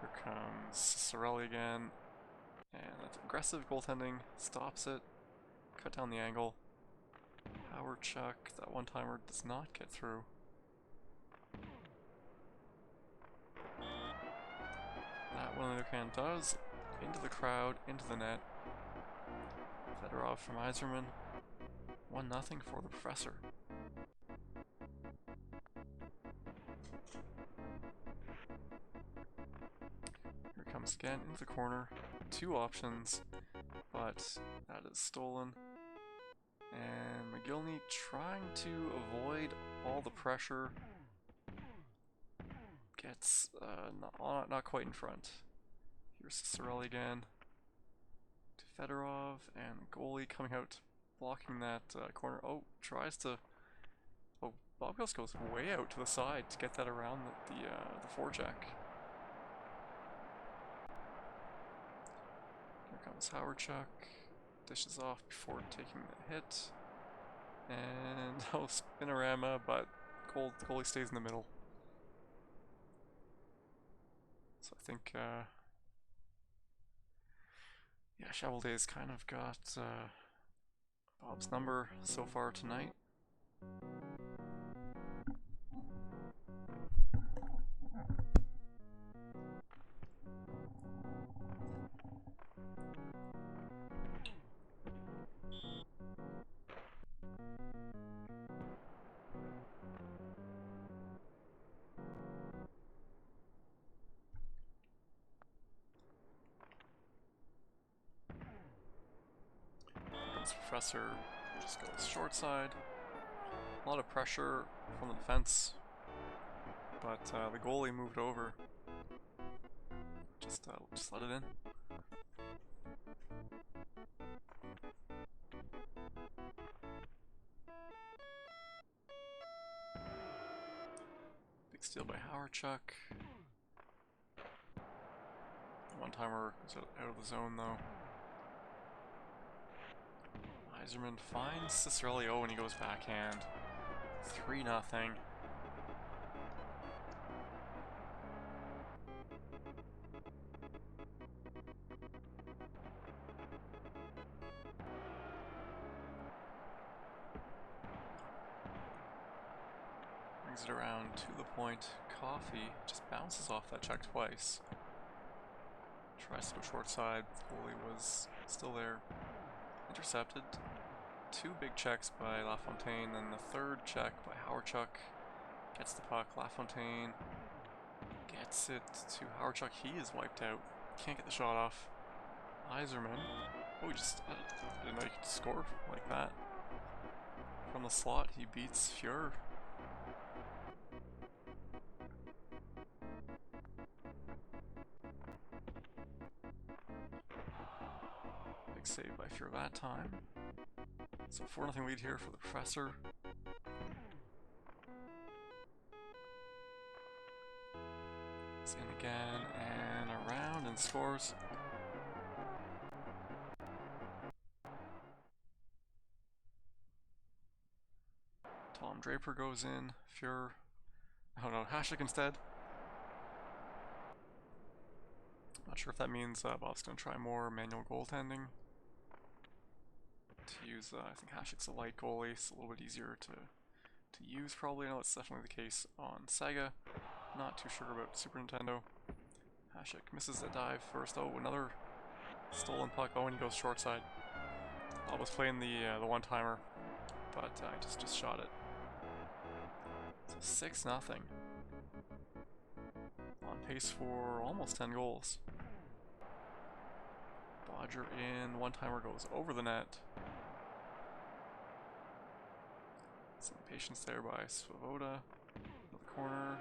Here comes Sorelli again. And that's aggressive goaltending. Stops it. Cut down the angle. Howardchuck, that one-timer does not get through. That one on the other hand does. Into the crowd, into the net. Fedorov from Iserman. 1-0 for the Professor. Here comes again into the corner. 2 options, but that is stolen. And McGillney trying to avoid all the pressure. Gets not quite in front. Here's Sorelli again. To Fedorov, and the goalie coming out, blocking that corner. Oh, tries to. Oh, BobKudelski goes way out to the side to get that around the forecheck. Here comes Howardchuck. Dishes off before taking the hit. And oh, spinorama, but goalie stays in the middle. So I think, yeah, Chevalier's kind of got Bob's number so far tonight. Professor just goes short side. A lot of pressure from the defense, but the goalie moved over. Just let it in. Big steal by Howardchuck. One-timer is out of the zone though. Iserman finds Cicerelli. Oh, and he goes backhand. 3-0. Brings it around to the point. Coffee just bounces off that check twice. Tries to go short side. The goalie was still there. Intercepted. 2 big checks by LaFontaine, and the third check by Howardchuck. Gets the puck. LaFontaine gets it to Howardchuck. He is wiped out. Can't get the shot off. Iserman. Oh, he just didn't know he could score like that. From the slot, he beats Fuhr. Big save by Fuhr that time. So 4-0 lead here for the Professor. It's in again and around and scores. Tom Draper goes in. Fuhr. Oh no, Hasek instead. Not sure if that means Bob's going to try more manual goaltending. To use, I think Hasek's a light goalie, so a little bit easier to use probably. I know that's definitely the case on Sega. Not too sure about Super Nintendo. Hashik misses the dive first. Oh, another stolen puck. Oh, and he goes short side. I was playing the one-timer, but I just shot it. So 6-0. On pace for almost 10 goals. Bodger in, one-timer goes over the net. Some patience there by Svoboda. The corner.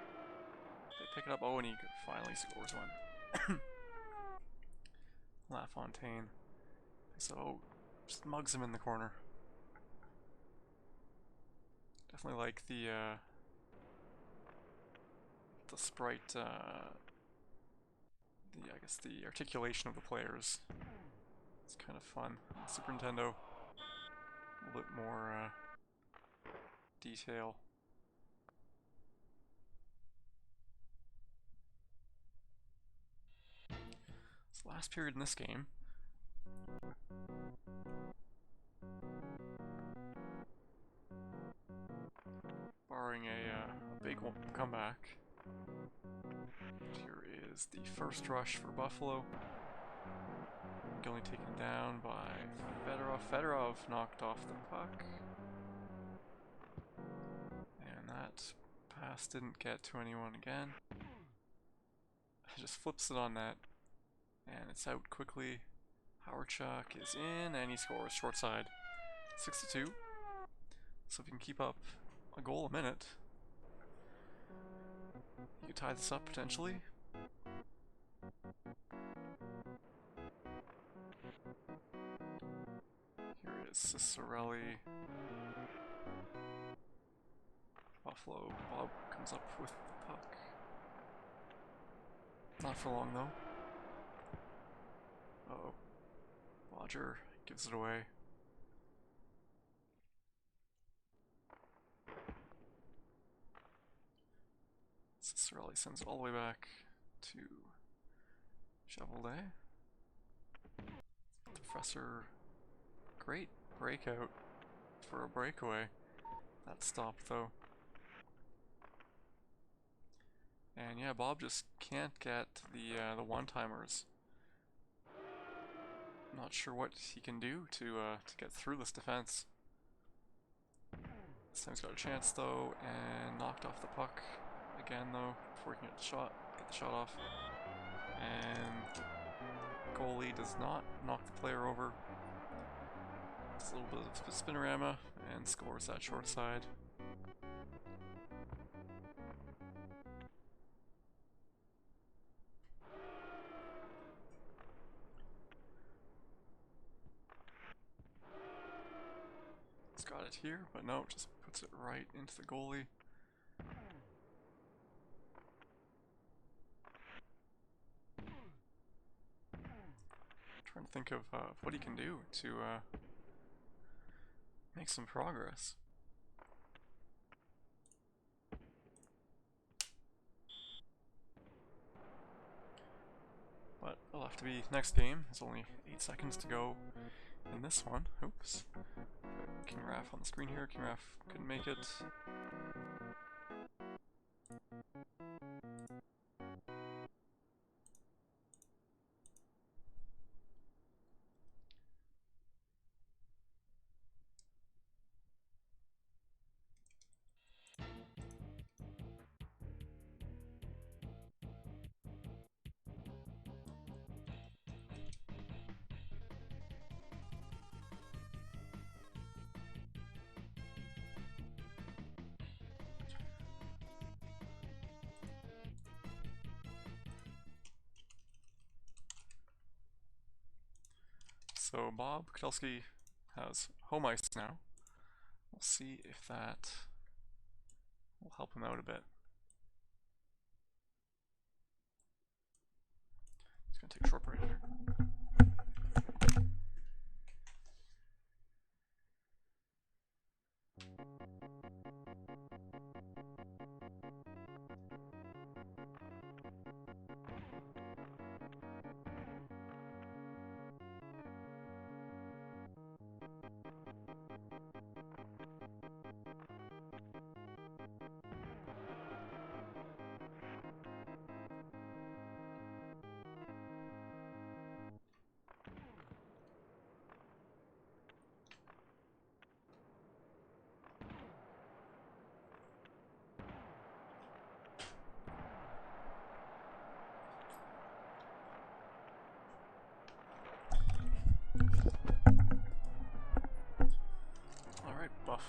They pick it up. Oh, and he finally scores one. LaFontaine. So, just mugs him in the corner. Definitely like the sprite, I guess the articulation of the players. It's kind of fun. Super Nintendo, a little bit more detail. It's the last period in this game. Barring a big comeback. Here is the first rush for Buffalo. Only taken down by Fedorov. Fedorov knocked off the puck. And that pass didn't get to anyone again. He just flips it on net. And it's out quickly. Howardchuk is in and he scores short side. 6-2. So if you can keep up a goal a minute, you could tie this up potentially. Here it is, Cicerelli. Buffalo. Bob comes up with the puck. Not for long though. Uh-oh. Bodger gives it away. Cicerelli sends it all the way back to Chevalet. Professor, great breakout for a breakaway. That stopped though. And yeah, Bob just can't get the one-timers. Not sure what he can do to get through this defense. This time's got a chance though, and knocked off the puck again though before he can get the shot off. And goalie does not knock the player over. It's a little bit of spinorama and scores that short side. It's got it here, but no, just puts it right into the goalie. Trying to think of what he can do to make some progress. But it'll have to be next game. There's only 8 seconds to go in this one. Oops. King Raf on the screen here. King Raf couldn't make it. So BobKudelski has home ice now. We'll see if that will help him out a bit. He's gonna take a short break here.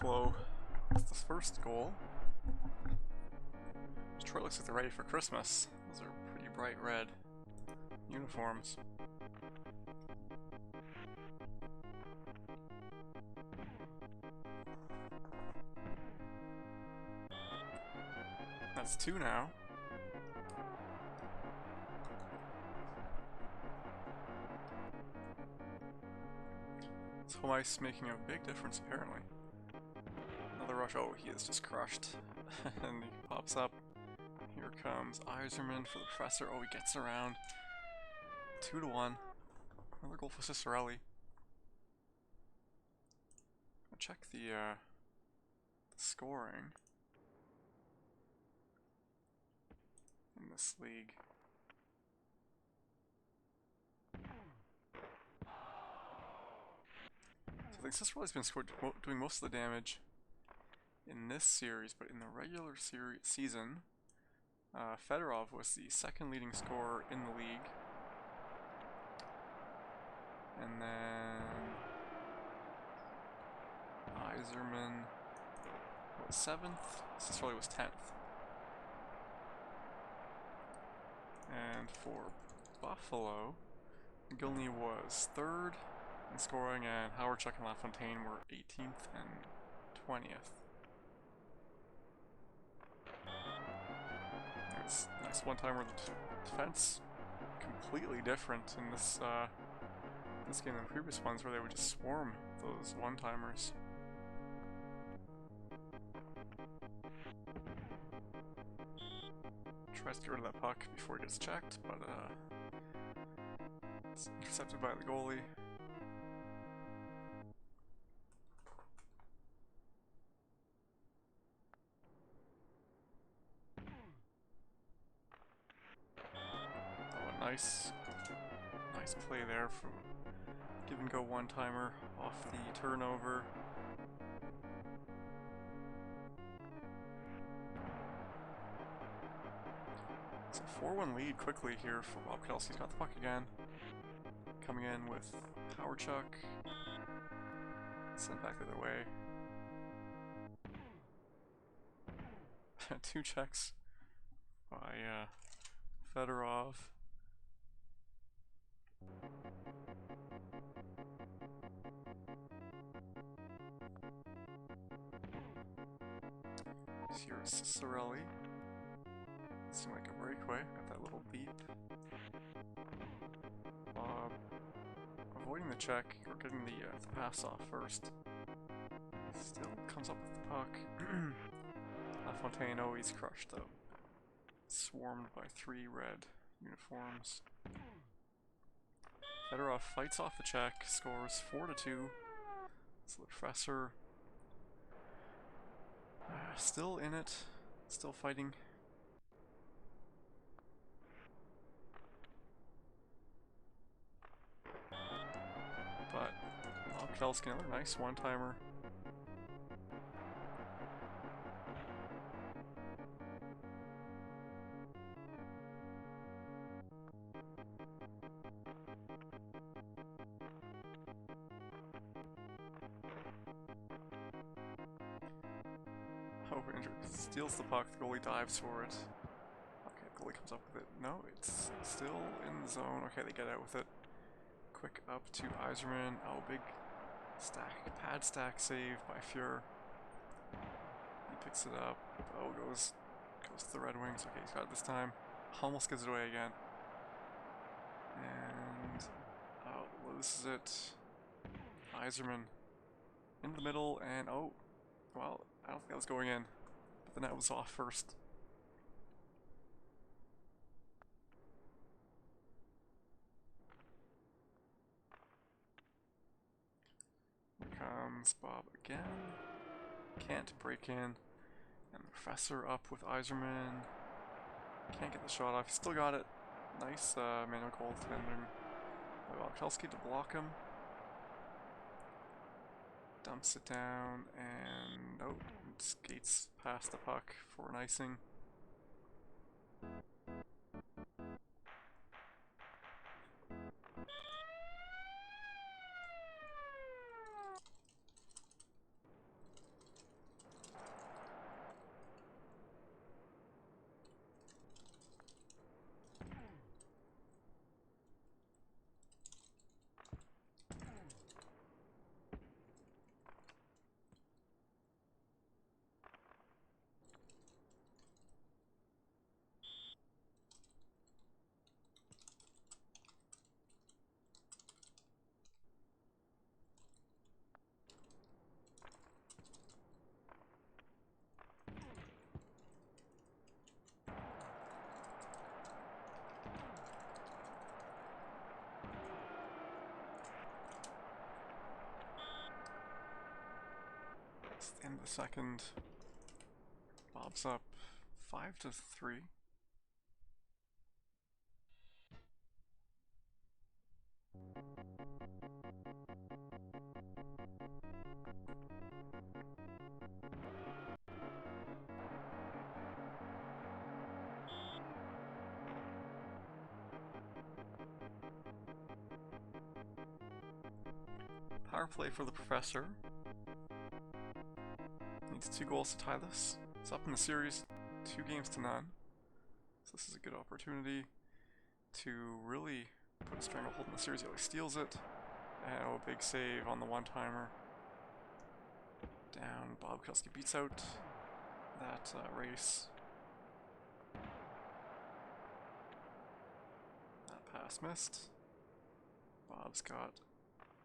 Buffalo with the first goal. Detroit looks like they're ready for Christmas. Those are pretty bright red uniforms. That's 2 now. It's home ice making a big difference apparently. Another rush. Oh, he is just crushed. And he pops up. Here comes Iserman for the Professor. Oh, he gets around. 2-1. Another goal for Cicerelli. I'll check the scoring in this league. So I think Cicerelli's been doing most of the damage in this series, but in the regular season, Fedorov was the second leading scorer in the league. And then Iserman was 7th, Cicerelli was 10th. And for Buffalo, Gilney was 3rd in scoring, and Howardchuk and LaFontaine were 18th and 20th. There's a nice one-timer. The defense completely different in this this game than previous ones, where they would just swarm those one-timers. Tries to get rid of that puck before it gets checked, but it's intercepted by the goalie. Oh, a nice play there from give and go one-timer off the turnover. It's a 4-1 lead quickly here for BobKudelski's got the puck again. Coming in with Howardchuk. Sent back the other way. 2 checks by Fedorov. Here's Cicerelli. Seemed like a breakaway. Got that little beep. Avoiding the check, or getting the pass off first. Still comes up with the puck. LaFontaine, oh, he's crushed though. Swarmed by 3 red uniforms. Fedorov fights off the check, scores 4-2. So the Professor still in it, still fighting. But BobKudelski, another nice one-timer. Oh, steals the puck, the goalie dives for it. Okay, the goalie comes up with it. No, it's still in the zone. Okay, they get out with it. Quick up to Iserman. Oh, big pad stack save by Fuhr. He picks it up. Oh, goes to the Red Wings. Okay, he's got it this time. Almost gives it away again. And loses it. Iserman into the middle, and oh, well, I don't think that was going in, but the net was off first. Here comes Bob again. Can't break in. And the Professor up with Iserman. Can't get the shot off. He still got it. Nice manual goaltending by BobKudelski to block him. Dumps it down and skates past the puck for an icing. It's the end of the second. Bob's up 5-3. Power play for the Professor. Needs 2 goals to tie this. It's up in the series, 2-0. So this is a good opportunity to really put a stranglehold in the series. He steals it. And a big save on the one-timer. Down, BobKudelski beats out that race. That pass missed. Bob's got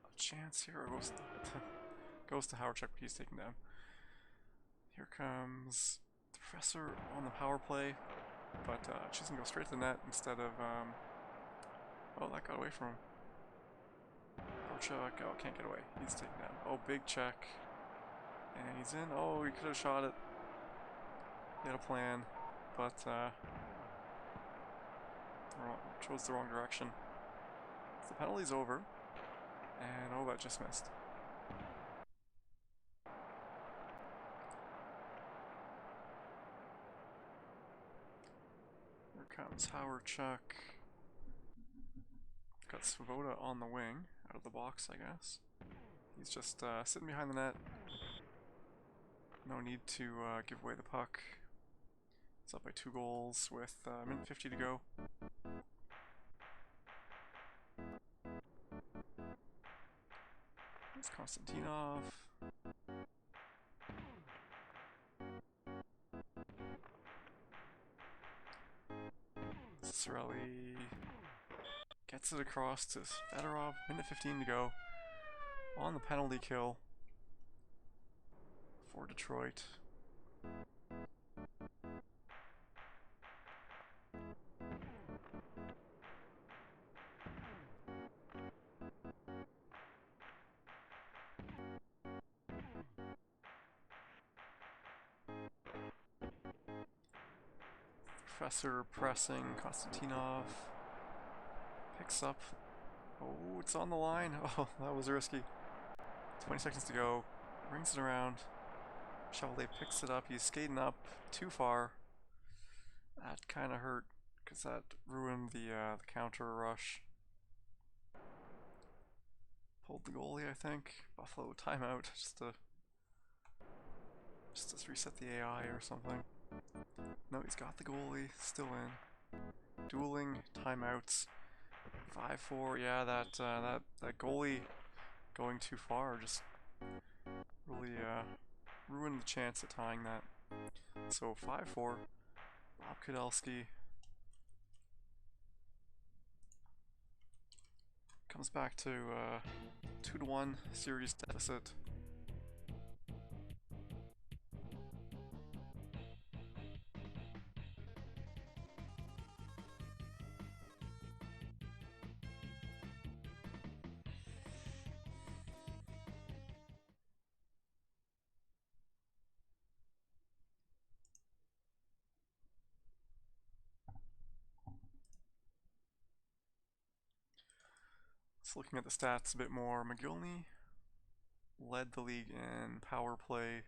a chance here. Goes to Howard check, but he's taken down. Here comes the Professor on the power play, but choosing to go straight to the net instead of oh, that got away from him. Howard check. Oh, can't get away. He's taken down. Oh, big check. And he's in. Oh, he could have shot it. He had a plan, but chose the wrong direction. So the penalty's over. And oh, that just missed. Here comes Howard Chuck. Got Svoboda on the wing, out of the box, I guess. He's just sitting behind the net. No need to give away the puck. It's up by 2 goals with a minute 50 to go. It's Konstantinov. Sorelli gets it across to Fedorov. Minute 15 to go. On the penalty kill for Detroit. Professor pressing Konstantinov. Picks up. Oh, it's on the line. Oh, that was risky. 20 seconds to go. Brings it around. Chevrolet picks it up. He's skating up too far. That kind of hurt because that ruined the counter rush. Pulled the goalie, I think. Buffalo timeout just to reset the AI or something. No, he's got the goalie still in. Dueling timeouts. 5-4. Yeah, that goalie going too far just really ruined the chance at tying that. So 5-4. BobKudelski comes back to 2-1 series deficit. So looking at the stats a bit more, McGillney led the league in power play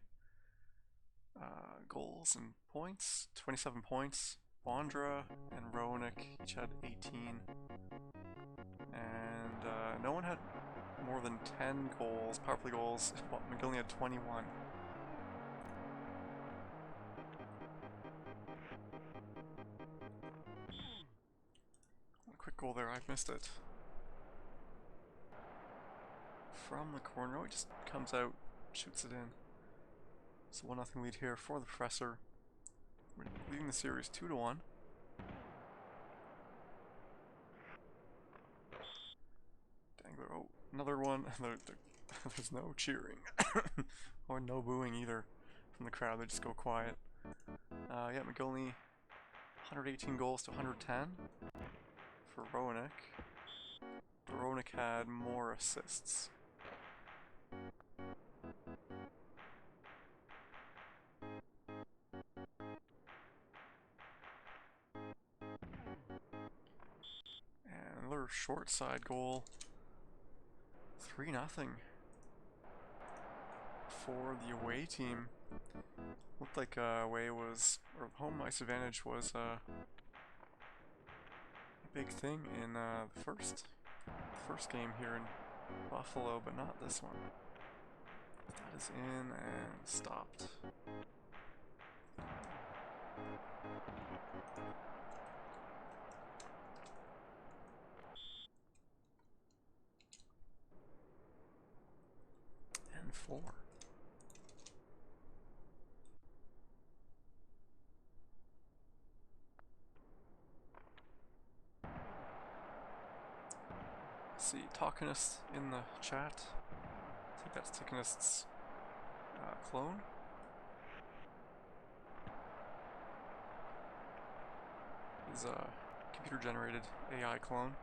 goals and points, 27 points. Bondra and Roenick each had 18. And no one had more than 10 goals, power play goals. McGillney had 21. What a quick goal there, I've missed it. From the corner, oh, he just comes out, shoots it in. So 1-0 lead here for the Professor. We're leading the series 2-1. Dangler, oh, another one. There's no cheering or no booing either from the crowd. They just go quiet. Yeah, McGillney, 118 goals to 110 for Roenick. Roenick had more assists. short side goal. 3-0 for the away team. Looked like away was, or home ice advantage was a big thing in the first game here in Buffalo, but not this one. That is in and stopped. And 4. See, Talkinist in the chat. I think that's Talkinist's clone. His computer-generated AI clone.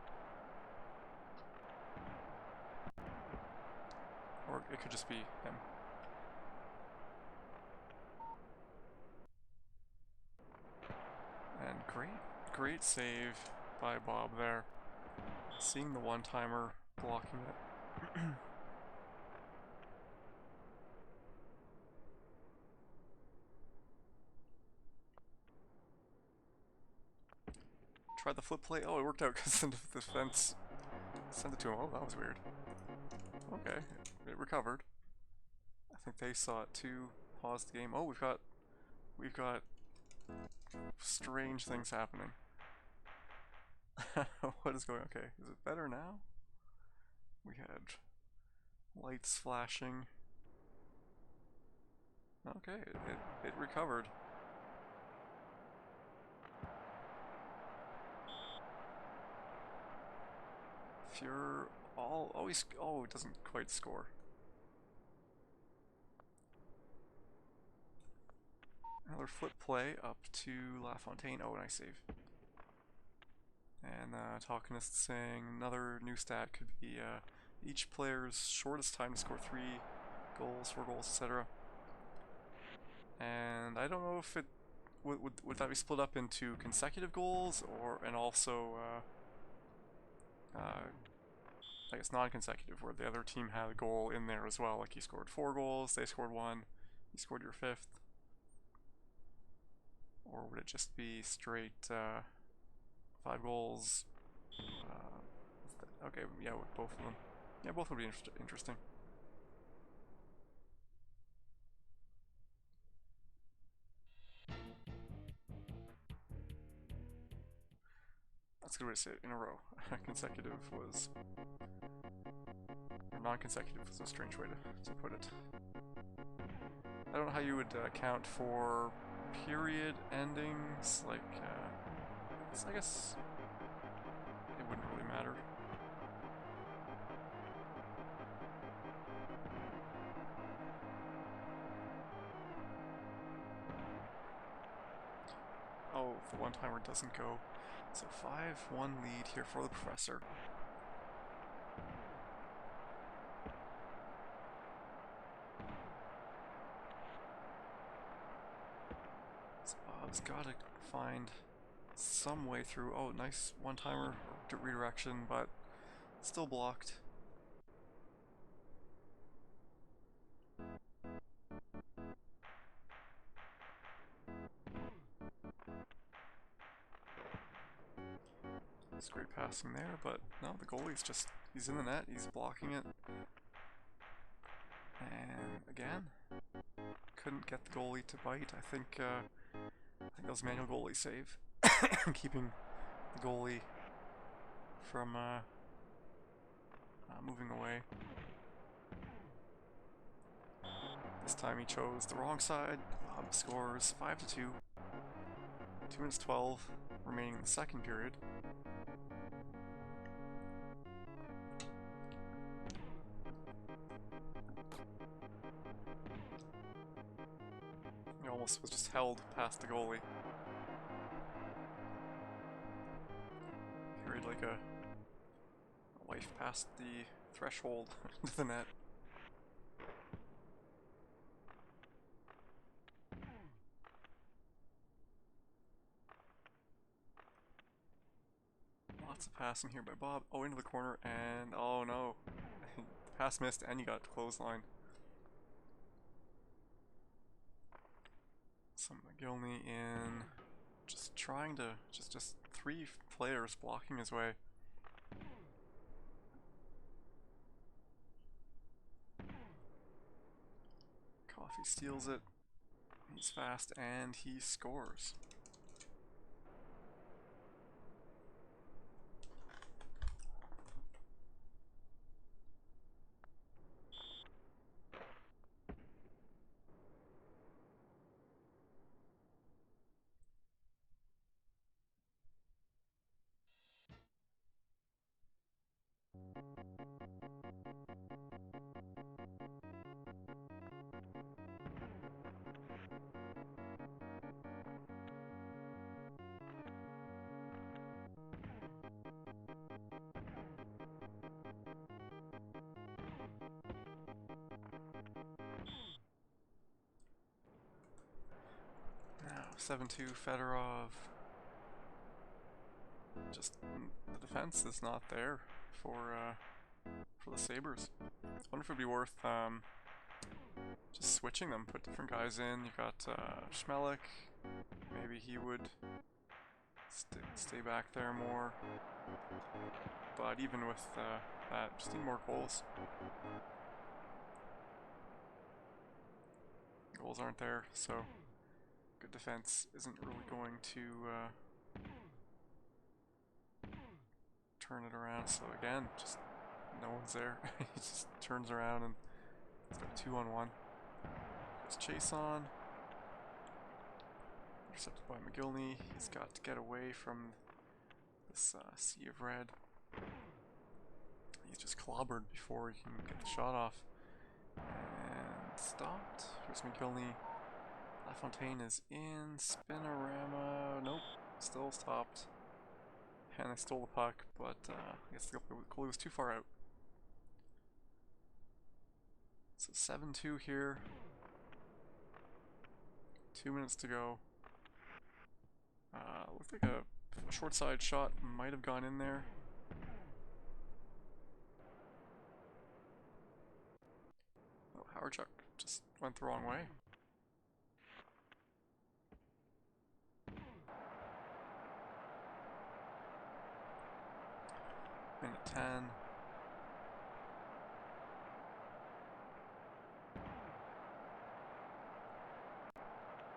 Or it could just be him. And great save by Bob there. Seeing the one-timer, blocking it. Tried the flip play. Oh, it worked out because the defense sent it to him. Oh, that was weird. Okay, it recovered. I think they saw it too. Paused the game. Oh, we've got strange things happening. What is going on? Okay, is it better now? We had lights flashing. Okay, it recovered. Fuhrer always. Oh, it doesn't quite score. Another flip play up to LaFontaine. Oh, nice save. And Talkinist saying another new stat could be each player's shortest time to score 3 goals, 4 goals, etc. And I don't know if it would that be split up into consecutive goals and also I guess non-consecutive, where the other team had a goal in there as well. Like you scored 4 goals, they scored 1, you scored your 5th. Or would it just be straight 5 goals? Okay, yeah, with both of them. Yeah, both would be interesting. That's a good way to say it, in a row. Consecutive was... or non-consecutive was a strange way to put it. I don't know how you would account for period endings, like, I guess it wouldn't really matter. Oh, the one-timer doesn't go. So 5-1 lead here for the Professor. So Bob's gotta find some way through. Oh, nice one-timer redirection, but still blocked. It's great passing there, but no, the goalie's just, he's in the net, he's blocking it. And again, couldn't get the goalie to bite. I think that was manual goalie save, keeping the goalie from moving away. This time he chose the wrong side. Bob scores 5-2. 2 minutes 12 remaining in the second period. He almost was just held past the goalie. Carried like a wife past the threshold into the net. Lots of passing here by Bob. Oh, into the corner, and oh no. Pass missed, and you got clothesline. So McGillney in, just trying to, just 3 players blocking his way. Coffee steals it. He's fast, and he scores. Now 7-2 Fedorov. Just the defense is not there for the Sabres. I wonder if it'd be worth just switching them, put different guys in. You got Schmelik. Maybe he would stay back there more. But even with that, just need more goals. Goals aren't there, so good defense isn't really going to turn it around. So again, just no one's there. He just turns around and it's got 2-on-1. There's Chase on. Intercepted by McGillney. He's got to get away from this sea of red. He's just clobbered before he can get the shot off. And stopped. Here's McGillney. LaFontaine is in. Spinorama. Nope. Still stopped. And they stole the puck, but I guess the goalie was too far out. So 7-2 here. 2 minutes to go. Looked like a short side shot might have gone in there. Oh, Howardchuk just went the wrong way. Minute 10.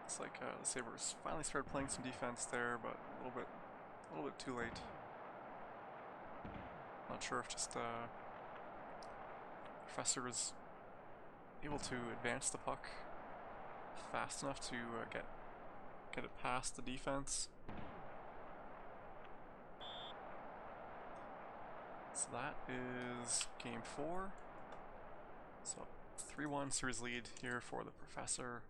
Looks like the Sabres finally started playing some defense there, but a little bit too late. Not sure if just Professor was able to advance the puck fast enough to get it past the defense. So that is game 4. So 3-1 series lead here for the Professor.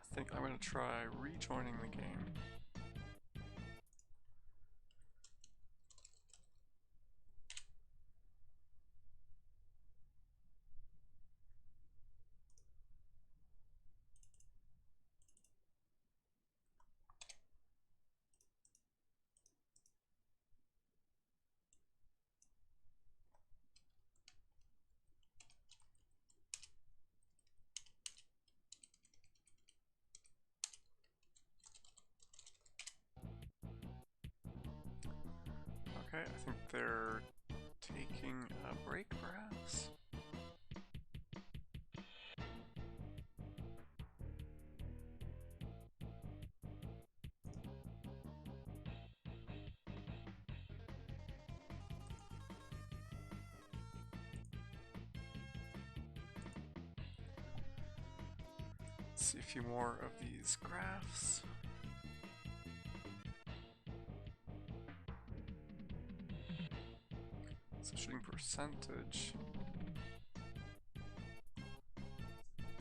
I think I'm going to try rejoining the game. Okay, I think they're taking a break, perhaps? Let's see a few more of these graphs. So shooting percentage.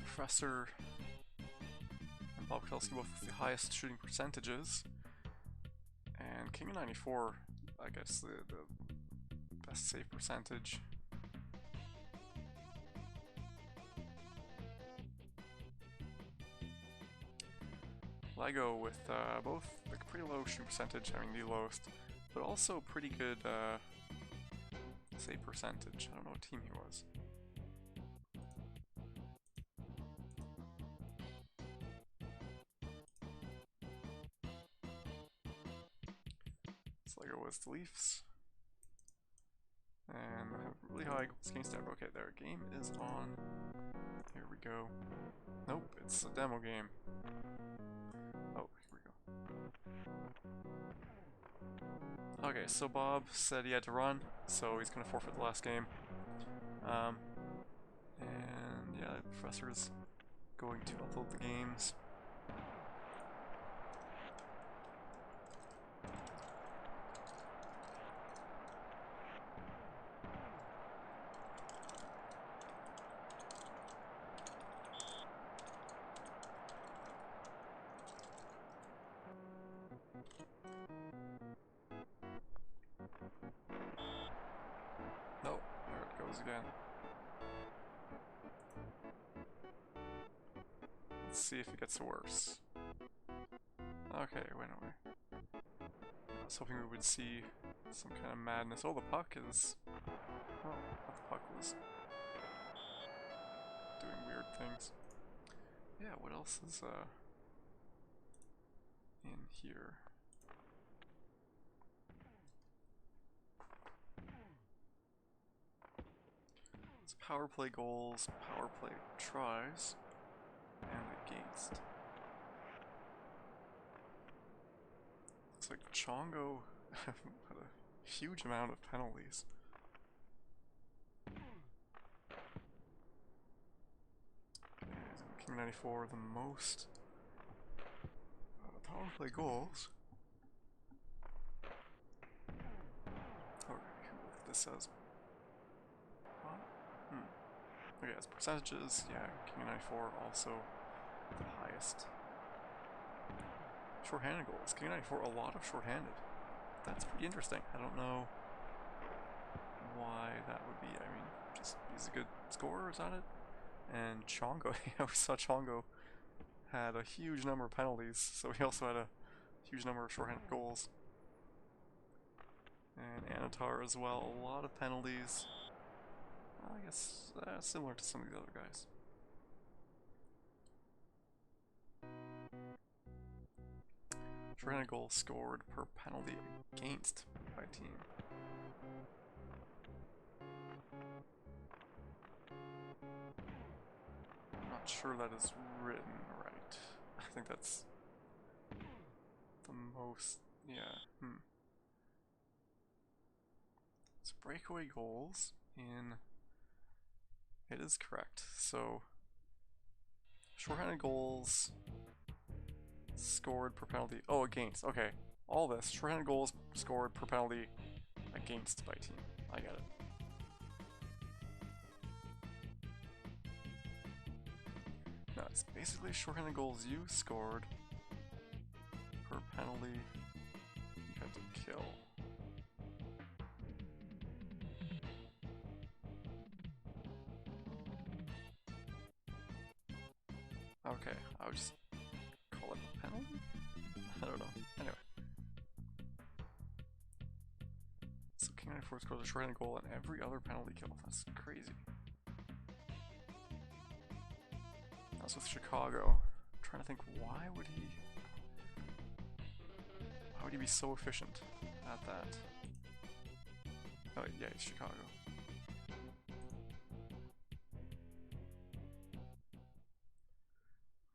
Professor and BobKudelski both with the highest shooting percentages. And King of 94, I guess the best save percentage. Lego with both like pretty low shooting percentage, I mean the lowest, but also pretty good save percentage. I don't know what team he was. So Lego was the Leafs. And I have really high goals against ever. Okay, there, game is on. Here we go. Nope, it's a demo game. Oh, here we go. Okay, so Bob said he had to run, so he's gonna forfeit the last game. And yeah, the professor's going to upload the games. Nope, there it goes again. Let's see if it gets worse. Okay, it went away. I was hoping we would see some kind of madness. Oh, the puck is... Oh, I thought the puck was doing weird things. Yeah, what else is in here? It's power play goals, power play tries, and against. Looks like Chongo had a huge amount of penalties. King 94, the most power play goals. Oh, what this says. Okay, as percentages, yeah, King 94 also the highest. Shorthanded goals. King 94, a lot of shorthanded. That's pretty interesting. I don't know why that would be. I mean, just he's a good scorer, is that it? And Chongo, yeah, we saw Chongo had a huge number of penalties, so he also had a huge number of shorthanded goals. And Anatar as well, a lot of penalties. I guess similar to some of the other guys. Shorthanded goals scored per penalty against by team. I'm not sure that is written right. I think that's the most, yeah, So breakaway goals in, it is correct. So shorthanded goals scored per penalty, oh, against, okay. All this, shorthanded goals scored per penalty against by team. I got it. No, it's basically shorthanded goals you scored per penalty you had to kill. Okay, I would just call it a penalty? I don't know. Anyway. So King 94 scores a shorthanded goal on every other penalty kill. That's crazy. That's with Chicago. I'm trying to think, why would he be so efficient at that? Oh yeah, he's Chicago.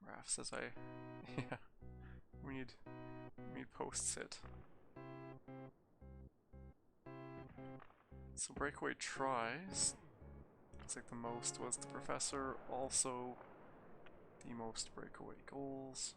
Raph says yeah, we need posts hit. So breakaway tries. Looks like the most was the Professor, also the most breakaway goals.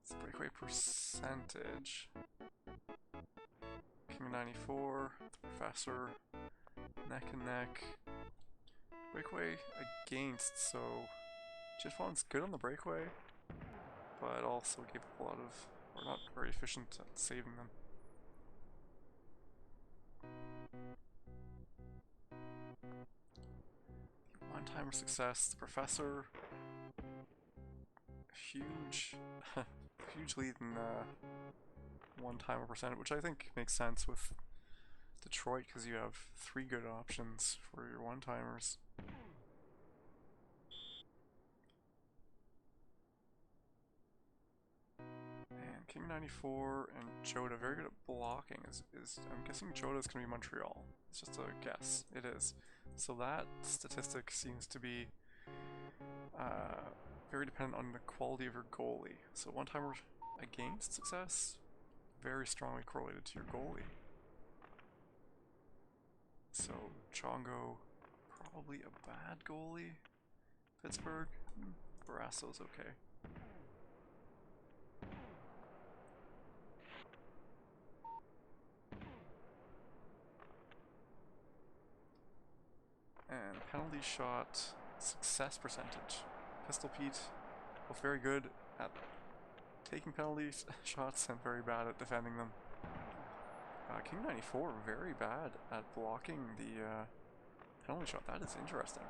It's breakaway percentage. King 94, TheProfessor, neck and neck. Breakaway against, so Jitfon's good on the breakaway, but also gave up a lot of, or not very efficient at saving them. One-timer success, TheProfessor. Huge, huge lead in one-timer percentage, which I think makes sense with Detroit because you have 3 good options for your one-timers. And King 94 and JoeH very good at blocking. I'm guessing JoeH is going to be Montreal. It's just a guess. It is. So that statistic seems to be very dependent on the quality of your goalie. So one-timer against success, very strongly correlated to your goalie. So Chongo, probably a bad goalie. Pittsburgh, Barasso's okay. And penalty shot success percentage. Pistol Pete, both very good at taking penalty shots and very bad at defending them. King 94 very bad at blocking the penalty shot. That is interesting.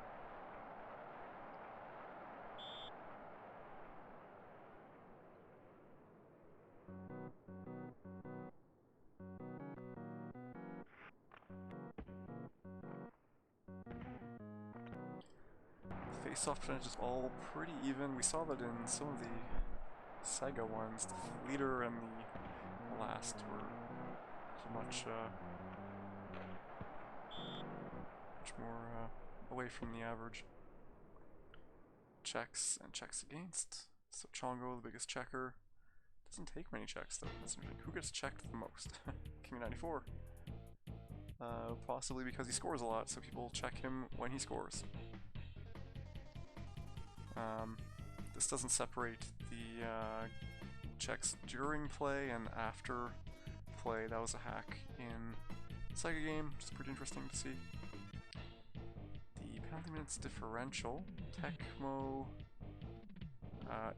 Face-off percentage is all pretty even. We saw that in some of the Sega ones. The leader and the last were much more away from the average. Checks and checks against. So Chongo, the biggest checker, doesn't take many checks though. Who gets checked the most? King 94. Possibly because he scores a lot, so people check him when he scores. This doesn't separate the checks during play and after play. That was a hack in Sega game, which is pretty interesting to see. The penalty minutes differential, Tecmo,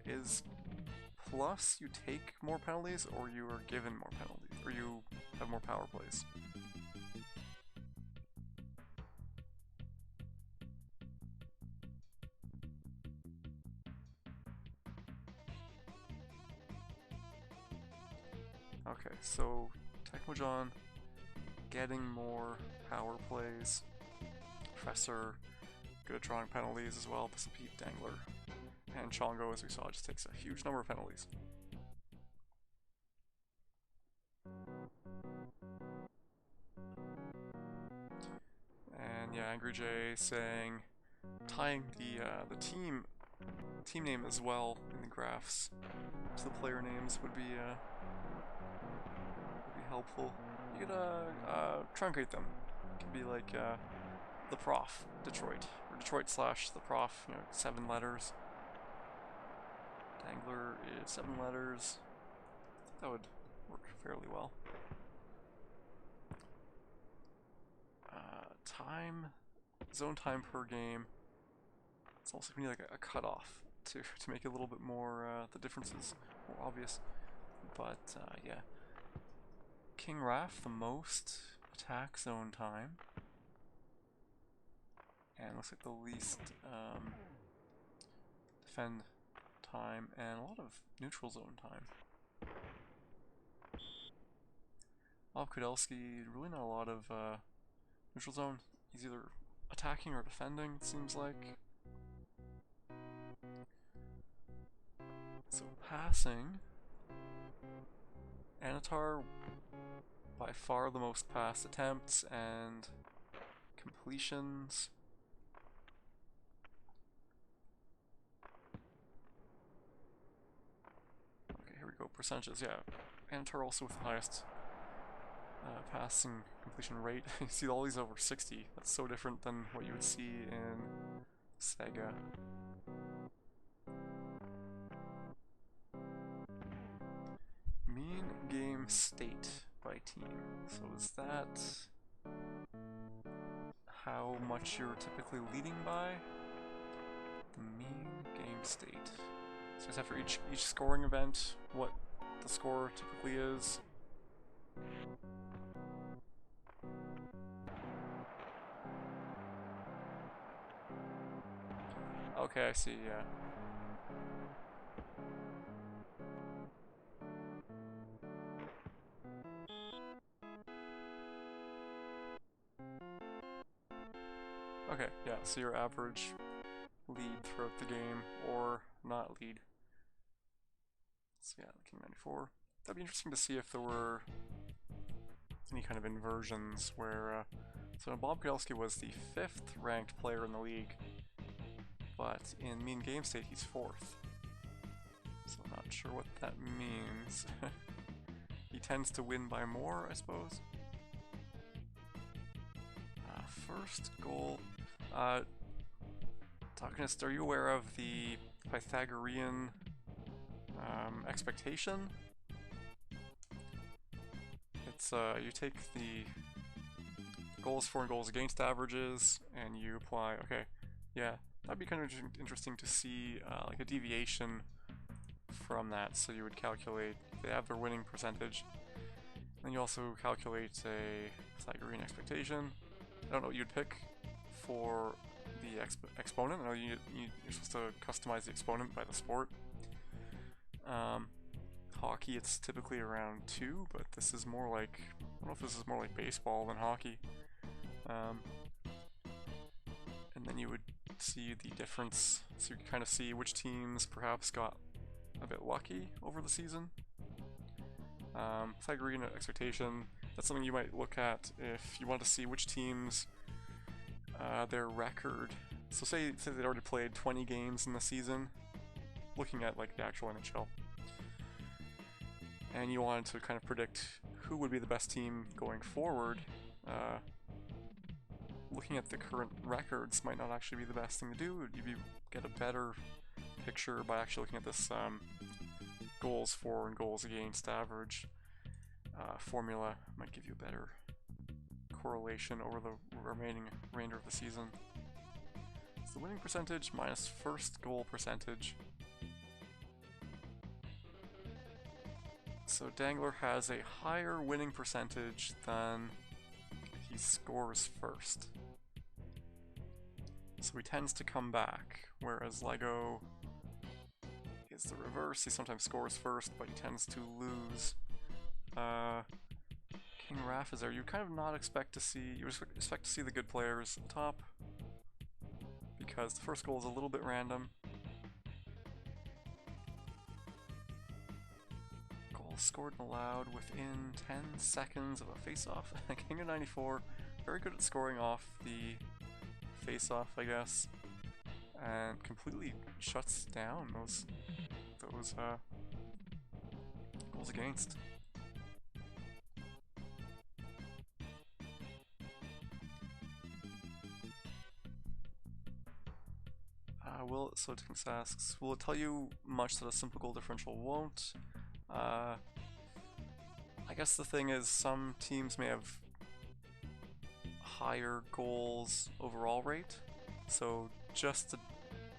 is plus you take more penalties or you are given more penalties, or you have more power plays. Okay, so Tecmo John getting more power plays. Professor good at drawing penalties as well. This will beat Dangler. And Chongo, as we saw, just takes a huge number of penalties. And yeah, Angry J saying tying the team name as well in the graphs to the player names would be helpful. You could truncate them. It could be like the Prof Detroit, or Detroit slash the Prof. 7 letters. Dangler is 7 letters. I think that would work fairly well. Time, zone time per game. It's also gonna be like a cutoff to make it a little bit more the differences more obvious. But yeah. King Raph, the most attack zone time. And looks like the least defend time, and a lot of neutral zone time. BobKudelski, really not a lot of neutral zone. He's either attacking or defending, it seems like. So passing. Anatar, by far the most pass attempts and completions. Okay, here we go. Percentages, yeah. Anatar also with the highest passing completion rate. You see all these over 60. That's so different than what you would see in Sega. game state by team. So is that how much you're typically leading by? The mean game state. So is that for each scoring event, what the score typically is? Okay, I see, yeah. Okay, yeah, so your average lead throughout the game, or not lead. So yeah, King 94. That'd be interesting to see if there were any kind of inversions where, so BobKudelski was the 5th ranked player in the league, but in mean game state he's 4th. So I'm not sure what that means. He tends to win by more, I suppose. First goal. Talkinist, are you aware of the Pythagorean expectation? It's you take the goals for and goals against averages and you apply. Okay, yeah, that'd be kind of interesting to see like a deviation from that. So you would calculate they have their winning percentage, and you also calculate a Pythagorean expectation. I don't know what you'd pick for the exponent. I know you're supposed to customize the exponent by the sport. Hockey, it's typically around 2, but this is more like, I don't know if this is more like baseball than hockey. And then you would see the difference, so you can kind of see which teams perhaps got a bit lucky over the season. Pythagorean expectation, that's something you might look at if you want to see which teams, their record. So say they'd already played 20 games in the season, looking at like the actual NHL, and you wanted to kind of predict who would be the best team going forward. Looking at the current records might not actually be the best thing to do. You get a better picture by actually looking at this goals for and goals against average formula. Might give you a better correlation over the remainder of the season. It's the winning percentage minus first goal percentage. So Dangler has a higher winning percentage than he scores first. So he tends to come back, whereas Lego is the reverse. He sometimes scores first, but he tends to lose. King Raph is there. You kind of not expect to see, you expect to see the good players at the top, because the first goal is a little bit random. Goal scored and allowed within 10 seconds of a face-off. King of 94, very good at scoring off the face-off, I guess, and completely shuts down those goals against. So Tinks asks, will it tell you much that a simple goal differential won't? I guess the thing is, some teams may have higher goals overall rate, so just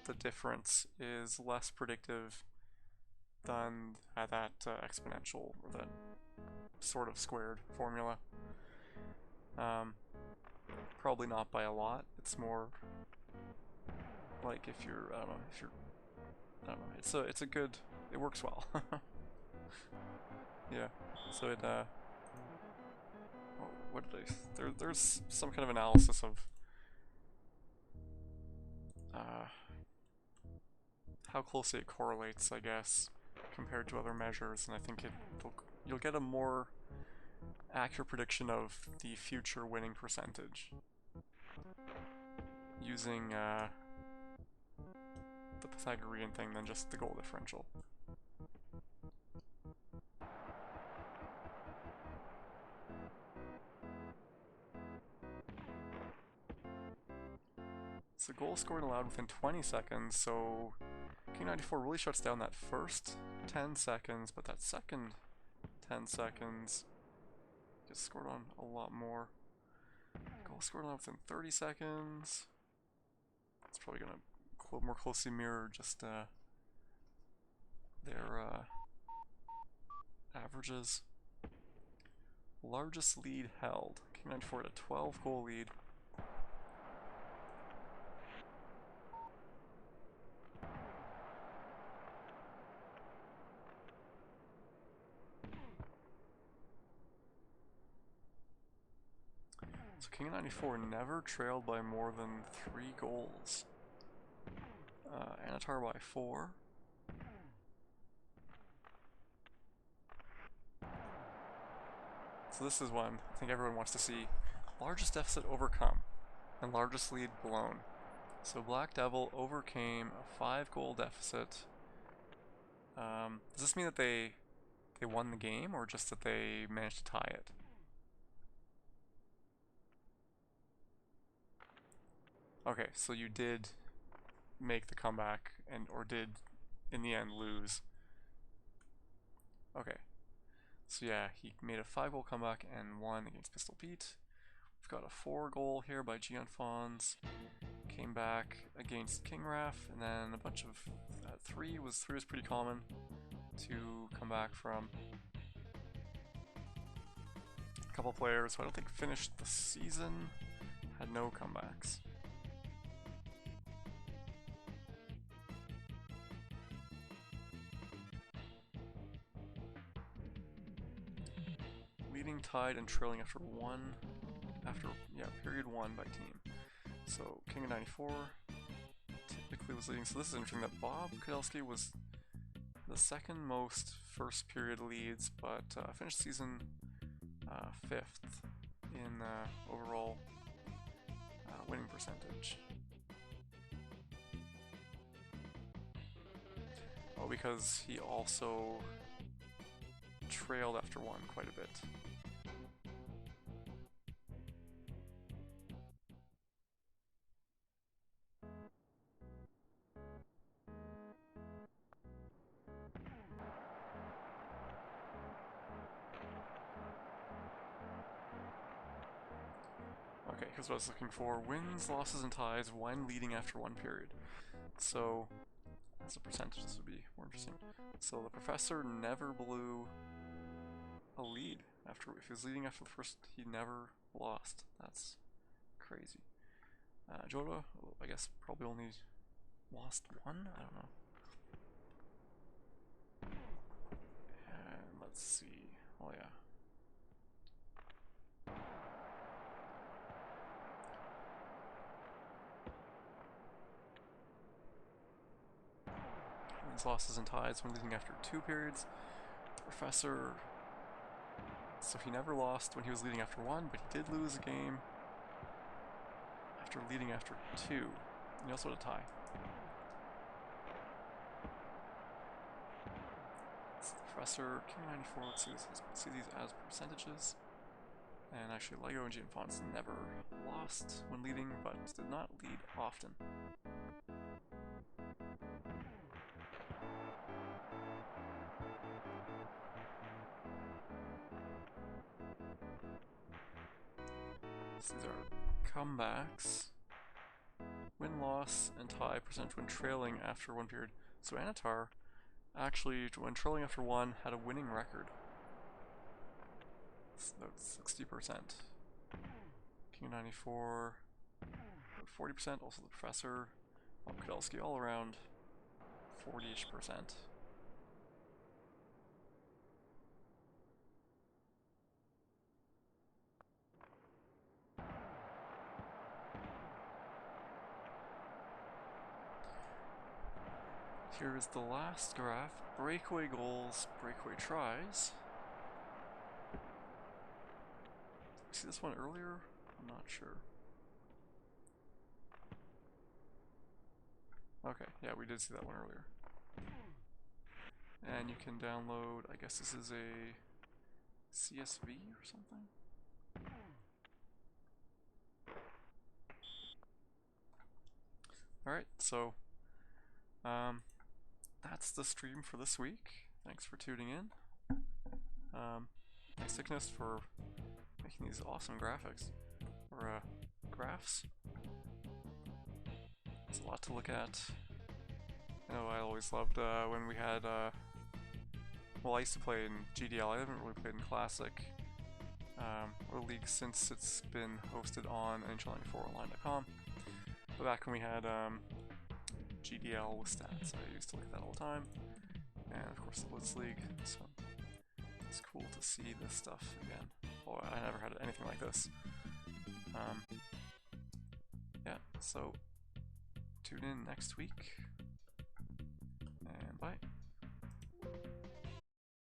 the difference is less predictive than that exponential, or that sort of squared formula. Probably not by a lot. It's more like if you're, I don't know, it's a good, it works well. Yeah, so it, what did there's some kind of analysis of how closely it correlates, I guess, compared to other measures, and I think you'll get a more accurate prediction of the future winning percentage using the Pythagorean thing than just the goal differential. So goal scored and allowed within 20 seconds, so King 94 really shuts down that first 10 seconds, but that second 10 seconds. Just scored on a lot more. Goal scored on within 30 seconds. It's probably gonna more closely mirror just their averages. Largest lead held. King 94 at a 12 goal lead. So King 94 never trailed by more than 3 goals. Anatar by 4. So this is one I think everyone wants to see. Largest deficit overcome and largest lead blown. So Black Devil overcame a 5-goal deficit. Does this mean that they won the game, or just that they managed to tie it? Okay, so you did make the comeback or did in the end lose. Okay. So yeah, he made a 5-goal comeback and won against Pistol Pete. We've got a 4-goal here by Gian Fons. Came back against King Raf, and then a bunch of 3 was pretty common to come back from. A couple players who I don't think finished the season had no comebacks. Leading, tied, and trailing after period 1 by team. So King of 94 typically was leading. So this is interesting that BobKudelski was the second most first period leads, but finished season 5th in overall winning percentage. Oh, because he also trailed after 1 quite a bit. Okay, here's what I was looking for. Wins, losses, and ties when leading after 1 period. So, as a percentage, this would be more interesting. So the Professor never blew a lead if he was leading after the first, he never lost. That's crazy. JoeH, I guess, probably only lost 1? I don't know. And let's see. Oh yeah. Wins, losses, and ties when leading after 2 periods. The Professor, so he never lost when he was leading after 1, but he did lose a game after leading after 2. And he also had a tie. So the Professor, King 94, let's see these as percentages. And actually Lego and Gian Fons never lost when leading, but did not lead often. So these are comebacks, win-loss, and tie percentage when trailing after 1 period. So Anatar, actually, when trailing after 1, had a winning record. It's about 60%. King 94, about 40%. Also the Professor, BobKudelski, all around 40-ish%. Here is the last graph. Breakaway goals, breakaway tries. See this one earlier? I'm not sure. Okay, yeah, we did see that one earlier. And you can download, I guess this is a CSV or something? Alright, so that's the stream for this week. Thanks for tuning in. Thanks Thickness for making these awesome graphics, or graphs. It's a lot to look at. I know I always loved when we had, well, I used to play in GDL. I haven't really played in Classic or League since it's been hosted on NHL94online.com. But back when we had GDL with stats, I used to look at that all the time. And of course the Blitz League, so it's cool to see this stuff again. Oh, I never had anything like this. Yeah, so tune in next week, and bye.